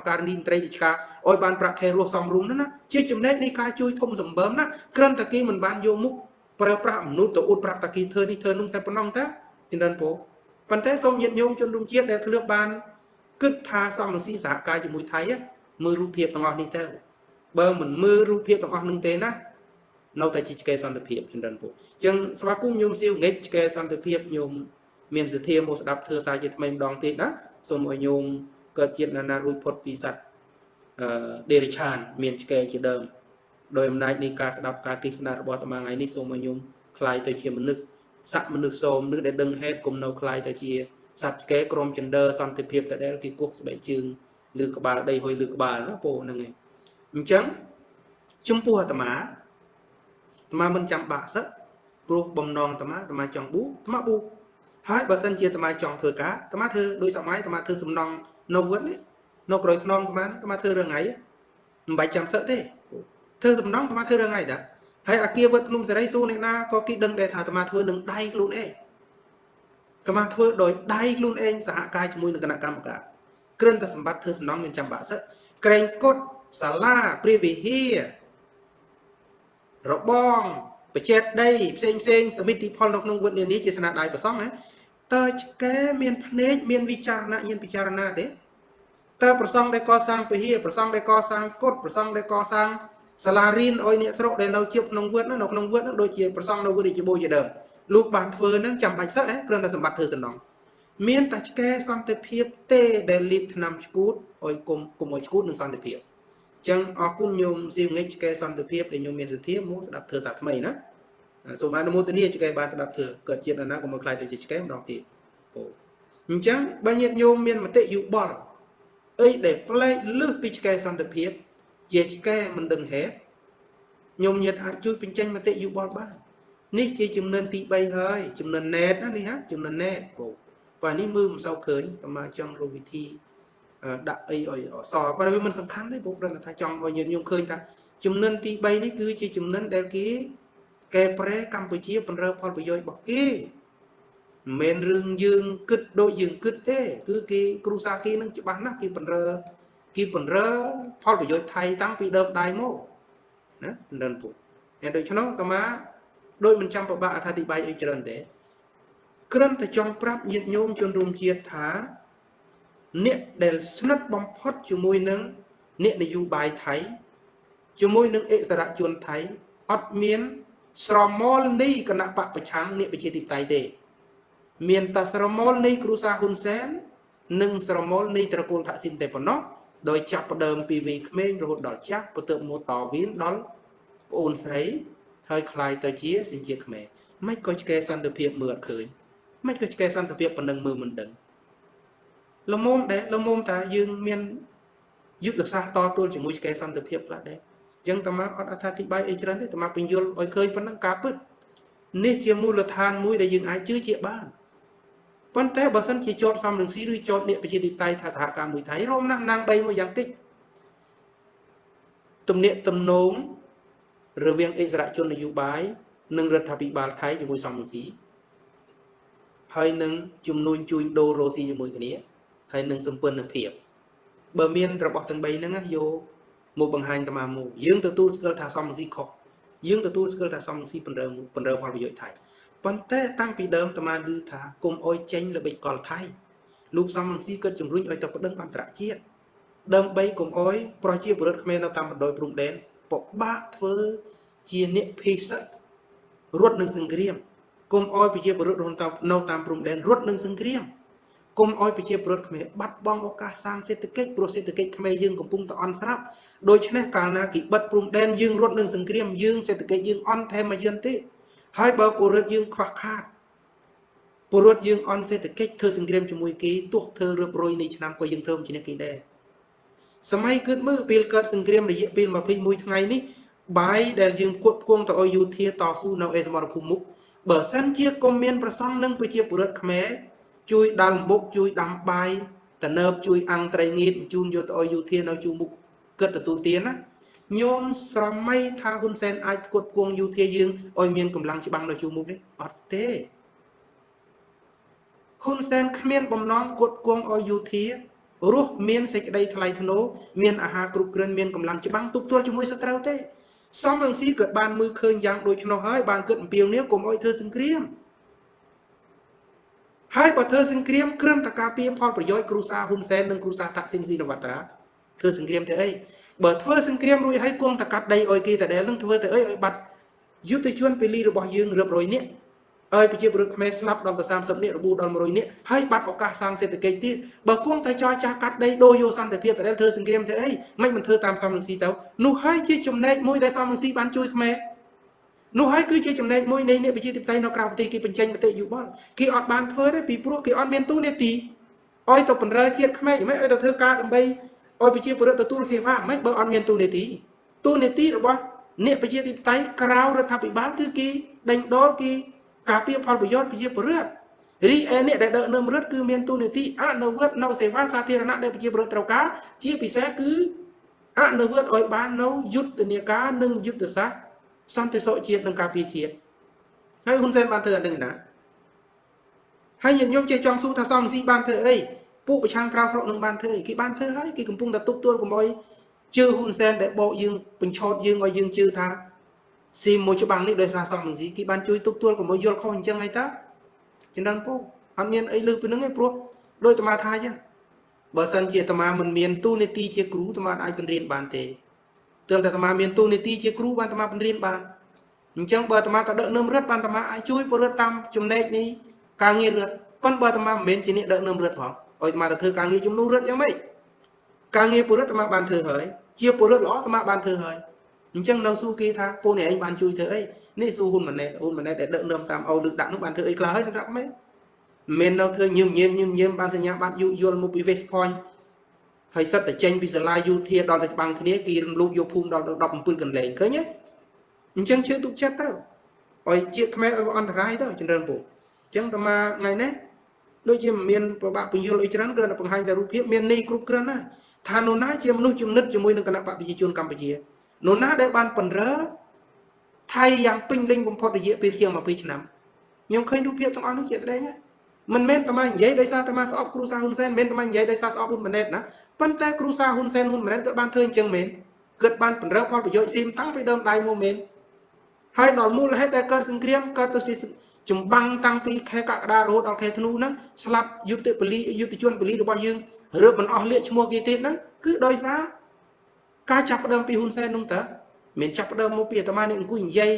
ការនីមន្ត្រីរាជការឲ្យបានប្រាក់ខែរស់សមរម្យណាជាចំណែកនៃការជួយធំសម្បើមណាគ្រាន់តែគេមិនបានយកមុខប្រើប្រាស់មនុស្សទៅអួតប្រាប់តាគេធ្វើនេះធ្វើនោះតែប៉ុណ្ណឹងតាជំនិនពោប៉ុន្តែសូមញាតិញោមជនរួមជាតិដែលធ្លាប់បានគិតថាសំរងស៊ីសហការជាមួយថៃមើលរូបភាពទាំងអស់នេះទៅបើមិនមើលរូបភាពទាំងអស់នឹងទេណានៅតែជាឆ្កែសន្តិភាពជំនិនពោអញ្ចឹងស្វាគមន៍ញោមសៀវងិចឆ្កែសន្តិភាពញោមមានសទ្ធាមកស្ដាប់ធ្វើសារជាថ្មីម្ដងទៀតណាសូមឲ្យញោមកើតជាតិណារួចផុតពីសត្វដេរិឆានមានឆ្កែជាដើមដោយអំណាចនៃការស្ដាប់ការទេសនារបស់អាត្មាថ្ងៃនេះសូមឲ្យញោមคล้ายទៅជាមនុស្សសត្វមនុស្សសូមនឹងដែលដឹងហេតុគុំនៅคล้ายទៅជាសត្វឆ្កែក្រម gender សន្តិភាពតដែលគេគោះស្បែកជើងលើក្បាលដីហុយលើក្បាលណាពោហ្នឹងឯងអញ្ចឹងចំពោះអាត្មាមិនចាំបាក់សឹកព្រោះបំណងអាត្មាចង់ប៊ូអាត្មាប៊ូហើយបើសិនជាអាត្មាចង់ធ្វើការអាត្មាធ្វើដោយសម័យអាត្មាធ្វើសំណងនៅវត្តនេះនៅក្រោយខ្នងអាត្មាធ្វើរឿងថ្ងៃមិនបាច់ចាំសឹកទេធ្វើសំណងអាត្មាធ្វើរឿងថ្ងៃតាហើយអាគារវត្តភ្នំសេរីសួរអ្នកណាក៏គេដឹងដែរថាអាត្មាធ្វើនឹងដៃខ្លួនឯងអាត្មាធ្វើដោយដៃខ្លួនឯងសហការជាមួយនឹងគណៈកម្មការគ្រាន់តែសម្បត្តិធ្វើសំណងមានចាំបាក់សឹកក្រែងកុដសាលាព្រះវិហាររបងបច្ចេកដីផ្សេងសមិទ្ធផលនៅក្នុងវត្តនេះជាស្នាដៃប្រសង់ណាតើឆ្កែមានភ្នែកមានវិចារណញ្ញាណពិចារណាទេតើប្រសង់ដែលកសាងពហិប្រសង់ដែលកសាងកុដប្រសង់ដែលកសាងសាលារៀនឲ្យអ្នកស្រុកដែលនៅជាប់ក្នុងវត្តនៅក្នុងវត្តដូចជាប្រសង់នៅវត្តរាជបូជាដើមលោកបានធ្វើនឹងចាំបាច់សឹកគ្រាន់តែសម្បត្តិធ្វើសំណងមានតែឆ្កែសន្តិភាពទេដែលលៀបថ្នាំឈួតឲ្យគុំឲ្យឈួតនឹងសន្តិភាពចឹងអរគុណញោមស៊ីវងិចឆ្កែសន្តិភាពដែលញោមមានសទ្ធាមកស្ដាប់ធ្វើសាថ្មីណាសូមអនុមោទនាឆ្កែបានស្ដាប់ធ្វើកើតជាតិណាក៏មកខ្លាយទៅជាឆ្កែម្ដងទៀតពោអញ្ចឹងបើញាតិញោមមានមតិយោបល់អីដែលប្លែកលើសពីឆ្កែសន្តិភាពជាឆ្កែមិនដឹងហេតុញោមញាតិអាចជួយបញ្ចេញមតិយោបល់បាននេះជាចំនួនទី3ហើយចំនួនណេតណានេះហ่าចំនួនណេតគោបើនេះមើលមិនសូវឃើញតែមកចង់រកវិធីដាក់អីឲ្យអសប៉ុន្តែវាមិនសំខាន់ទេព្រោះព្រឹងថាចង់ឲ្យញាតិញោមឃើញថាចំនួនទី3នេះគឺជាចំនួនដែលគេកែប្រែកម្ពុជាបំរើផលប្រយោជន៍របស់គេមិនមែនរឿងយើងគិតដូចយើងគិតទេគឺគេគ្រូសាគេនឹងច្បាស់ណាស់គេបំរើផលប្រយោជន៍ថៃតាំងពីដើមដៃមកណាដល់ពុកហើយដូច្នោះតើមកដូចមិនចាំប្របាក់អធិប្បាយអីច្រើនទេគ្រាន់តែចង់ប្រាប់ញាតិញោមជនរួមជាតិថាអ្នកដែលស្និទ្ធបំផុតជាមួយនឹងអ្នកនយោបាយថៃជាមួយនឹងអិសរាជជនថៃអត់មានស្រមោលនៃគណៈបកប្រឆាំងអ្នកប្រជាធិបតេយ្យទេមានតែស្រមោលនៃគ្រូសាហ៊ុនសែននិងស្រមោលនៃត្រកូលថាក់ស៊ីនតែប៉ុណ្ណោះដោយចាប់ផ្ដើមពីវ័យក្មេងរហូតដល់ចាស់បន្ទាប់មកតវៀនដល់ប្អូនស្រីហើយคล้ายទៅជាសញ្ជាតិខ្មែរមិនក៏ឆ្កែសន្តិភាពមើលអត់ឃើញមិនក៏ឆ្កែសន្តិភាពប៉ុណ្ណឹងមើលមិនដឹងលំមុំតាយើងមានយុទ្ធសាស្ត្រតទល់ជាមួយឆ្កែសន្តិភាពខ្លះដែរអញ្ចឹងតាមកអត់អធិប្បាយអីច្រើនទេតាមកពញ្យល់ឲ្យឃើញប៉ុណ្ណឹងការពិតនេះជាមូលដ្ឋានមួយដែលយើងអាចជឿជាបានប៉ុន្តែបើសិនជាចោតសំរងស៊ីឬចោតអ្នកប្រជាធិបតេយ្យថាសហការមួយថៃរមណាស់ណាង3មួយយ៉ាងតិចទំនាក់ទំនងរវាងអិសរាជជននយោបាយនិងរដ្ឋាភិបាលថៃជាមួយសំរងស៊ីហើយនឹងជំនួញជួញដូររ៉ូស៊ីជាមួយគ្នាហើយនឹងសម្ព័ន្ធភាពបើមានរបស់ទាំង3ហ្នឹងយកមកបង្ហាញតាមមកយើងទទួលស្គាល់ថាសំរងស៊ីខុសយើងទទួលស្គាល់ថាសំរងស៊ីបណ្រើផលប្រយោជន៍ថៃ ប៉ុន្តែតាំងពីដើមអាត្មាឮថាគុំអុយចេញល្បិចកលថៃលោកសំរងស៊ីគាត់ជំរុញឲ្យទៅប្តឹងអន្តរជាតិដើម្បីគុំអុយប្រជាពលរដ្ឋខ្មែរនៅតាមបណ្ដោយព្រំដែនពិបាកធ្វើជាអ្នកភិសិករត់នឹងសង្គ្រាមគុំអុយប្រជាពលរដ្ឋនៅតាមព្រំដែនរត់នឹងសង្គ្រាមគុំអុយប្រជាពលរដ្ឋខ្មែរបាត់បង់ឱកាសសាងសេដ្ឋកិច្ចព្រោះសេដ្ឋកិច្ចខ្មែរយើងកំពុងតែអន់ស្រាប់ដូច្នេះកាលណាគេបិទព្រំដែនយើងរត់នឹងសង្គ្រាមយើងសេដ្ឋកិច្ចយើងអន់ថែមមួយយន្តទៀតហើយបើពលរដ្ឋយើងខ្វះខាតពលរដ្ឋយើងអន់សេដ្ឋកិច្ចធ្វើសង្គ្រាមជាមួយគេទោះធ្វើរាប់រយនៃឆ្នាំក៏យើងធ្វើមិនជាអ្នកគេដែរសម័យគិតមើលពេលកើតសង្គ្រាមរយៈពេល21ថ្ងៃនេះបាយដែលយើងគត់គង់ទៅឲ្យយោធាតស៊ូនៅឯសមរភូមិមុខបើសិនជាគុំមានប្រសង់នឹងប្រជាពលរដ្ឋខ្មែរជួយដាល់មុខជួយដាំបាយតនើបជួយអាំងត្រីងៀតជូនយកទៅឲ្យយោធានៅជួរមុខគិតទទួលទានណាញោមស្រមៃថាហ៊ុនសែនអាចផ្គត់ផ្គង់យោធាយើងឲ្យមានកម្លាំងច្បាំងនៅជួរមុខនេះអត់ទេហ៊ុនសែនគ្មានបំណងផ្គត់ផ្គង់ឲ្យយោធារស់មានសេចក្តីថ្លៃថ្នូរមានអាហារគ្រប់គ្រាន់មានកម្លាំងច្បាំងទប់ទល់ជាមួយសត្រូវទេសំរងស៊ីក៏បានមើលឃើញយ៉ាងដូចនោះហើយបានគិតអំពាវនាវកុំឲ្យធ្វើសង្គ្រាមហើយបើធ្វើសង្គ្រាមគ្រាន់តែការពារផលប្រយោជន៍គ្រួសារហ៊ុនសែននិងគ្រួសារតាក់ស៊ីនស៊ីនវត្រាធ្វើសង្គ្រាមទៅអីបើធ្វើសង្គ្រាមរួចហើយគង់តែកាត់ដីឲ្យគេតដែលនឹងធ្វើទៅអីឲ្យបាត់យុទ្ធជនពេលីរបស់យើងរាប់រយនាក់ឲ្យប្រជាពលរដ្ឋខ្មែរស្លាប់ដល់ទៅ30នាក់របួសដល់100នាក់ហើយបាត់ឱកាសសាងសេដ្ឋកិច្ចទៀតបើគង់តែចរចាកាត់ដីដូរយកសន្តិភាពតដែលធ្វើសង្គ្រាមទៅអីមិនធ្វើតាមសំរងស៊ីទៅនោះហើយជាចំណែកមួយដែលសំរងស៊ីបានជួយខ្មែរនោះហើយគឺជាចំណែកមួយនៃអ្នកប្រជាធិបតេយ្យនៅក្រៅប្រទេសគេបញ្ចេញមតិយោបល់គេអត់បានធ្វើទេពីព្រោះគេអត់មានទូនាទីឲ្យទៅបំរើជាតិខ្មែរយ៉ាងម៉េចឲ្យទៅធ្វើការដើម្បីឲ្យប្រជាពលរដ្ឋទទួលសេវាមិនបើអត់មានទូនាទីរបស់អ្នកប្រជាធិបតេយ្យក្រៅរដ្ឋាភិបាលគឺគេដេញដោលគេការពារផលប្រយោជន៍ប្រជាពលរដ្ឋរីឯអ្នកដែលដឹកនាំរដ្ឋគឺមានទូនាទីអនុវត្តនៅសេវាសាធារណៈដែលប្រជាពលរដ្ឋត្រូវការជាពិសេសគឺអនុវត្តឲ្យបាននៅយុទ្ធនាការនិងយុទ្ធសាស្ត្រសន្តិសុខជាតិនិងការពារជាតិហើយហ៊ុនសែនបានធ្វើអត់ដឹងណាហើយញាតិញោមចេះចង់សួរថាសំស៊ីបានធ្វើអីពួកប្រឆាំងក្រៅស្រុកនឹងបានធ្វើអីគេបានធ្វើហើយគេកំពុងតែទប់ទល់កុំឲ្យជឿហ៊ុនសែនដែលបោកយើងបញ្ឆោតយើងឲ្យយើងជឿថាស៊ីមួយច្បាំងនេះដោយសារសំស៊ីគេបានជួយទប់ទល់កុំឲ្យយល់ខុសអញ្ចឹងហើយតើចំណងពោអត់មានអីលើពីនឹងទេព្រោះដោយអាត្មាថាអញ្ចឹងបើសិនជាអាត្មាមិនមានទូនាទីជាគ្រូអាត្មាអាចបង្រៀនបានទេទើបតែអាត្មាមានទូនាទីជាគ្រូបានអាត្មាបង្រៀនបានអញ្ចឹងបើអាត្មាទៅដឹកនាំរដ្ឋបានអាត្មាអាចជួយពលរដ្ឋតាមចំណែកនេះការងាររដ្ឋប៉ុន្តែបើអាត្មាមិនមែនជាអ្នកដឹកនាំរដ្ឋផងឲ្យអាត្មាទៅធ្វើការងារជំនួសរដ្ឋយ៉ាងម៉េចការងារពលរដ្ឋអាត្មាបានធ្វើហើយជាពលរដ្ឋល្អអាត្មាបានធ្វើហើយអញ្ចឹងនៅសួរគេថាពូនេះឯងបានជួយធ្វើអីនេះសួរហ៊ុនម៉ាណែតដែលដឹកនាំតាមអូលើកដាក់នោះបានធ្វើអីខ្លះហើយសម្រាប់ម៉េចមិននៅធ្វើញឹមបានសញ្ញាបត្រយល់មកពី West Point ហើយសិតតែចេញពីសាលាយោធាដល់ទៅច្បាំងគ្នាគេរំលោភយកភូមិដល់ទៅ17កន្លែងឃើញទេអញ្ចឹងជឿទុកចិត្តទៅឲ្យជាតិខ្មែរឲ្យអន្តរាយទៅចម្រើនពូអញ្ចឹងតាថ្ងៃនេះដូចជាមានប្របាក់បញ្យល់អីច្រើនគ្រាន់តែបង្ហាញតែរូបភាពមាននេះគ្រប់គ្រាន់ណាថានរណាជាមនុស្សចំណិតជាមួយនឹងគណៈបកប្រជាជនកម្ពុជានរណាដែលបានបណ្រើថៃយ៉ាងពេញលេញបំផុតរយៈពេលជាង20ឆ្នាំខ្ញុំឃើញរូបភាពទាំងអស់នោះជាស្ដែងណាមិនមែនតែមកនិយាយដោយសារតែមកស្អប់គ្រូសាហ៊ុនសែនមិនមែនតែមកនិយាយដោយសារស្អប់ហ៊ុនម៉ាណែតណាប៉ុន្តែគ្រូសាហ៊ុនសែនហ៊ុនម៉ាណែតក៏បានធ្វើអញ្ចឹងមែនគាត់បានបណ្រើផលប្រយោជន៍ស៊ីមតាំងពីដើមដៃមកមែនហើយដល់មូលហេតុដែលកើតសង្គ្រាមកើតទៅជាចម្បាំងតាំងពីខែកក្កដារហូតដល់ខែធ្នូហ្នឹងស្លាប់យុទ្ធជនពលីរបស់យើងរើមិនអស់លាកឈ្មោះគេទៀតហ្នឹងគឺដោយសារការចាប់ផ្ដើមពីហ៊ុនសែននោះតើមិនចាប់ផ្ដើមមកពីអាត្មានេះអង្គុយនិយាយ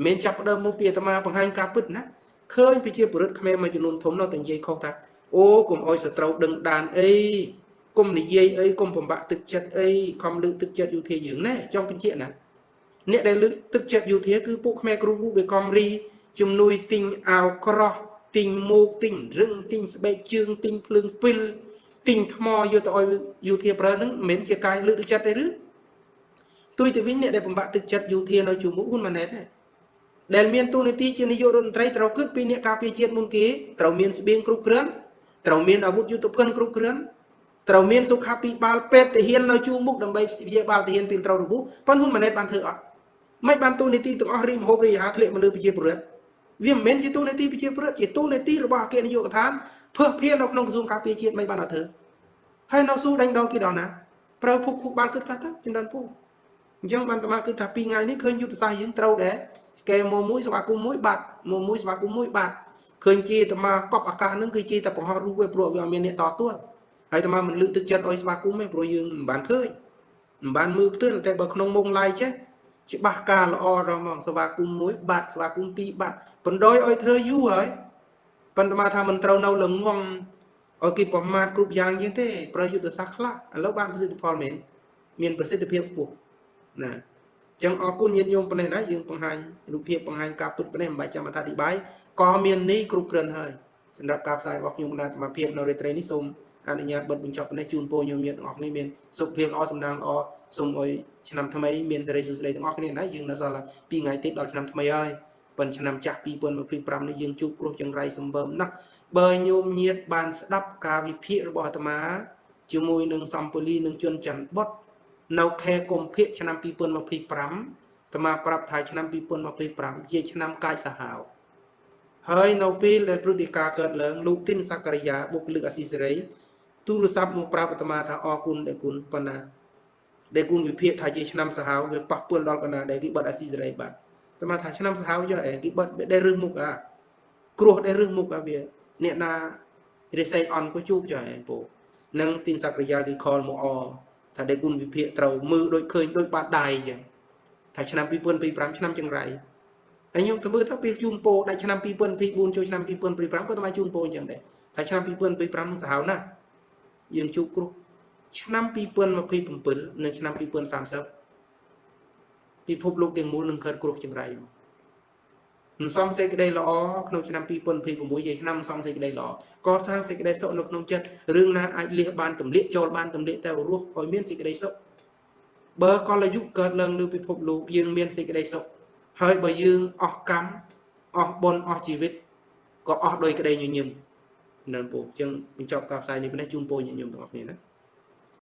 មិនចាប់ផ្ដើមមកពីអាត្មាបង្ហាញការពិតណាឃើញប្រជាពលរដ្ឋខ្មែរមួយចំនួនធំនៅតែនិយាយខុសថាអូកុំអោយសត្រូវដឹងដានអីកុំនិយាយអីកុំបំបាក់ទឹកចិត្តអីខំលើកទឹកចិត្តយោធាយើងណែចង់បញ្ជាក់ណាអ្នកដែលលើកទឹកចិត្តយោធាគឺពួកខ្មែរគ្រូបេកំរីជំនួយទិញអាវក្រោះទិញមួកទិញរឹងទិញស្បែកជើងទិញភ្លើងពិលទិញថ្មយកទៅឲ្យយោធាប្រើហ្នឹងមិនមែនជាការលើកទឹកចិត្តទេឬទុយទៅវិញអ្នកដែលបំបាក់ទឹកចិត្តយោធានៅជួរមុខហ៊ុនម៉ាណែតដែរដែលមានទូនាទីជានាយករដ្ឋមន្ត្រីត្រូវគិតពីអ្នកការពារជាតិមុនគេត្រូវមានស្បៀងគ្រប់គ្រាន់ត្រូវមានអាវុធយុទ្ធភ័ណ្ឌគ្រប់គ្រាន់ត្រូវមានសុខាភិបាលពេទ្យទាហាននៅជួរមុខដើម្បីព្យាបាលទាហានពីត្រូវរបួសប៉ុន្តែហ៊ុនម៉ាណែតបានធ្វើអត់មិនបានទូនាទីទាំងអស់រីមហូបរីអាហារធ្លាក់មកលើប្រជាពលរដ្ឋវាមិនមែនជាទូនាទីប្រជាពលរដ្ឋជាទូនាទីរបស់អគ្គនាយកដ្ឋានភើបភារនៅក្នុងក្រសួងការពារជាតិមិនបានអត់ធ្វើហើយនៅស៊ូដេញដងគេដល់ណាប្រើភុកបានគិតខ្លះទៅចំនួនពូអញ្ចឹងបានអាត្មាគិតថា2ថ្ងៃនេះឃើញយុទ្ធសាស្ត្រយើងត្រូវដែរ កែមកមួយស្វាគមន៍មួយបាត់មកមួយស្វាគមន៍មួយបាត់ឃើញជាតែមកកប់អាកាសហ្នឹងគឺជាតែបង្ហោះរូបវាព្រោះវាអត់មានអ្នកតទួលហើយតែមកមិនលើកទឹកចិត្តឲ្យស្វាគមន៍ទេព្រោះយើងមិនបានឃើញមិនបានមើលផ្ទាល់តែបើក្នុងមុងឡាយចេះច្បាស់ការល្អដល់មកស្វាគមន៍មួយបាត់ស្វាគមន៍ពីរបាត់បណ្ដោយឲ្យធ្វើយូរហើយប៉ុន្តែមកថាមិនត្រូវនៅល្ងងឲ្យគេប្រមាថគ្រប់យ៉ាងជាងទេប្រយុទ្ធសាស្ត្រខ្លះឥឡូវបានប្រសិទ្ធផលមែនមានប្រសិទ្ធភាពខ្ពស់ណាចឹងអរគុណញាតិញោមប៉ុណ្ណេះណាយើងបង្ហាញរូបភាពបង្ហាញការពិតប៉ុណ្ណេះមិនបាច់ចាំអធិប្បាយក៏មាននេះគ្រប់គ្រាន់ហើយសម្រាប់ការផ្សាយរបស់ខ្ញុំគណៈអាភិបនៅរាត្រីនេះសូមអនុញ្ញាតបិទបញ្ចប់ប៉ុណ្ណេះជូនពរញោមញាតិទាំងអស់គ្នាមានសុខភាពល្អសំណាងល្អសូមឲ្យឆ្នាំថ្មីមានសេរីសុខស្ដីទាំងអស់គ្នាណាយើងនៅសល់2ថ្ងៃទៀតដល់ឆ្នាំថ្មីហើយប៉ុន្តែឆ្នាំចាស់2025នេះយើងជួបគ្រោះចង្រៃសម្បើមណាស់បើញោមញាតិបានស្ដាប់ការវិភាគរបស់អាត្មាជាមួយនឹងសម្ពូលីនិងជនច័ន្ទបុត្រនៅខែកុម្ភៈឆ្នាំ2025អាត្មាប្រាប់ថាឆ្នាំ2025ជាឆ្នាំកាយសាហាវហើយនៅពេលដែលព្រឹត្តិការណ៍កើតឡើងលោកទីនសក្តិយាបុគ្គលិកអស៊ីសេរីទូរស័ព្ទមកប្រាប់អាត្មាថាអរគុណដែលគុណប៉ុណ្ណាដែលគុណវិភាគថាជាឆ្នាំសាហាវវាប៉ះពាល់ដល់កណ្ដាលដែលគេបិទអស៊ីសេរីបាទអាត្មាថាឆ្នាំសាហាវចុះគេបិទដែលរឹសមុខគ្រោះដែលរឹសមុខវាអ្នកណារិស័យអន់ក៏ជួបចុះពូនឹងទីនសក្តិយាគេខលមកអថាដែលគុណវិភាគត្រូវមើលដូចឃើញដូចបាត់ដៃអញ្ចឹងថាឆ្នាំ2025ឆ្នាំចង្រៃហើយខ្ញុំទៅមើលទៅពេលជូនពោដាច់ឆ្នាំ2024ចូលឆ្នាំ2025ក៏තමයිជូនពោអញ្ចឹងដែរថាឆ្នាំ2025នឹងសាហាវណាស់យើងជួបគ្រោះឆ្នាំ2027និងឆ្នាំ2030ពិភពលោកទាំងមូលនឹងកើតគ្រោះចង្រៃមិនសមសេចក្តីល្អក្នុងឆ្នាំ2026ជាឆ្នាំសមសេចក្តីល្អកសាងសេចក្តីសុខនៅក្នុងចិត្តរឿងណាអាចលះបានទម្លាក់ចូលបានទម្លាក់តែរស់ឲ្យមានសេចក្តីសុខបើកលយុគកើតឡើងលើពិភពលោកយើងមានសេចក្តីសុខហើយបើយើងអស់កម្មអស់បុណ្យអស់ជីវិតក៏អស់ដោយក្តីញញឹមនៅពូអញ្ចឹងបញ្ចប់ការផ្សាយនេះប៉ុណ្ណេះជូនពរញាតិញោមទាំងអស់គ្នាណា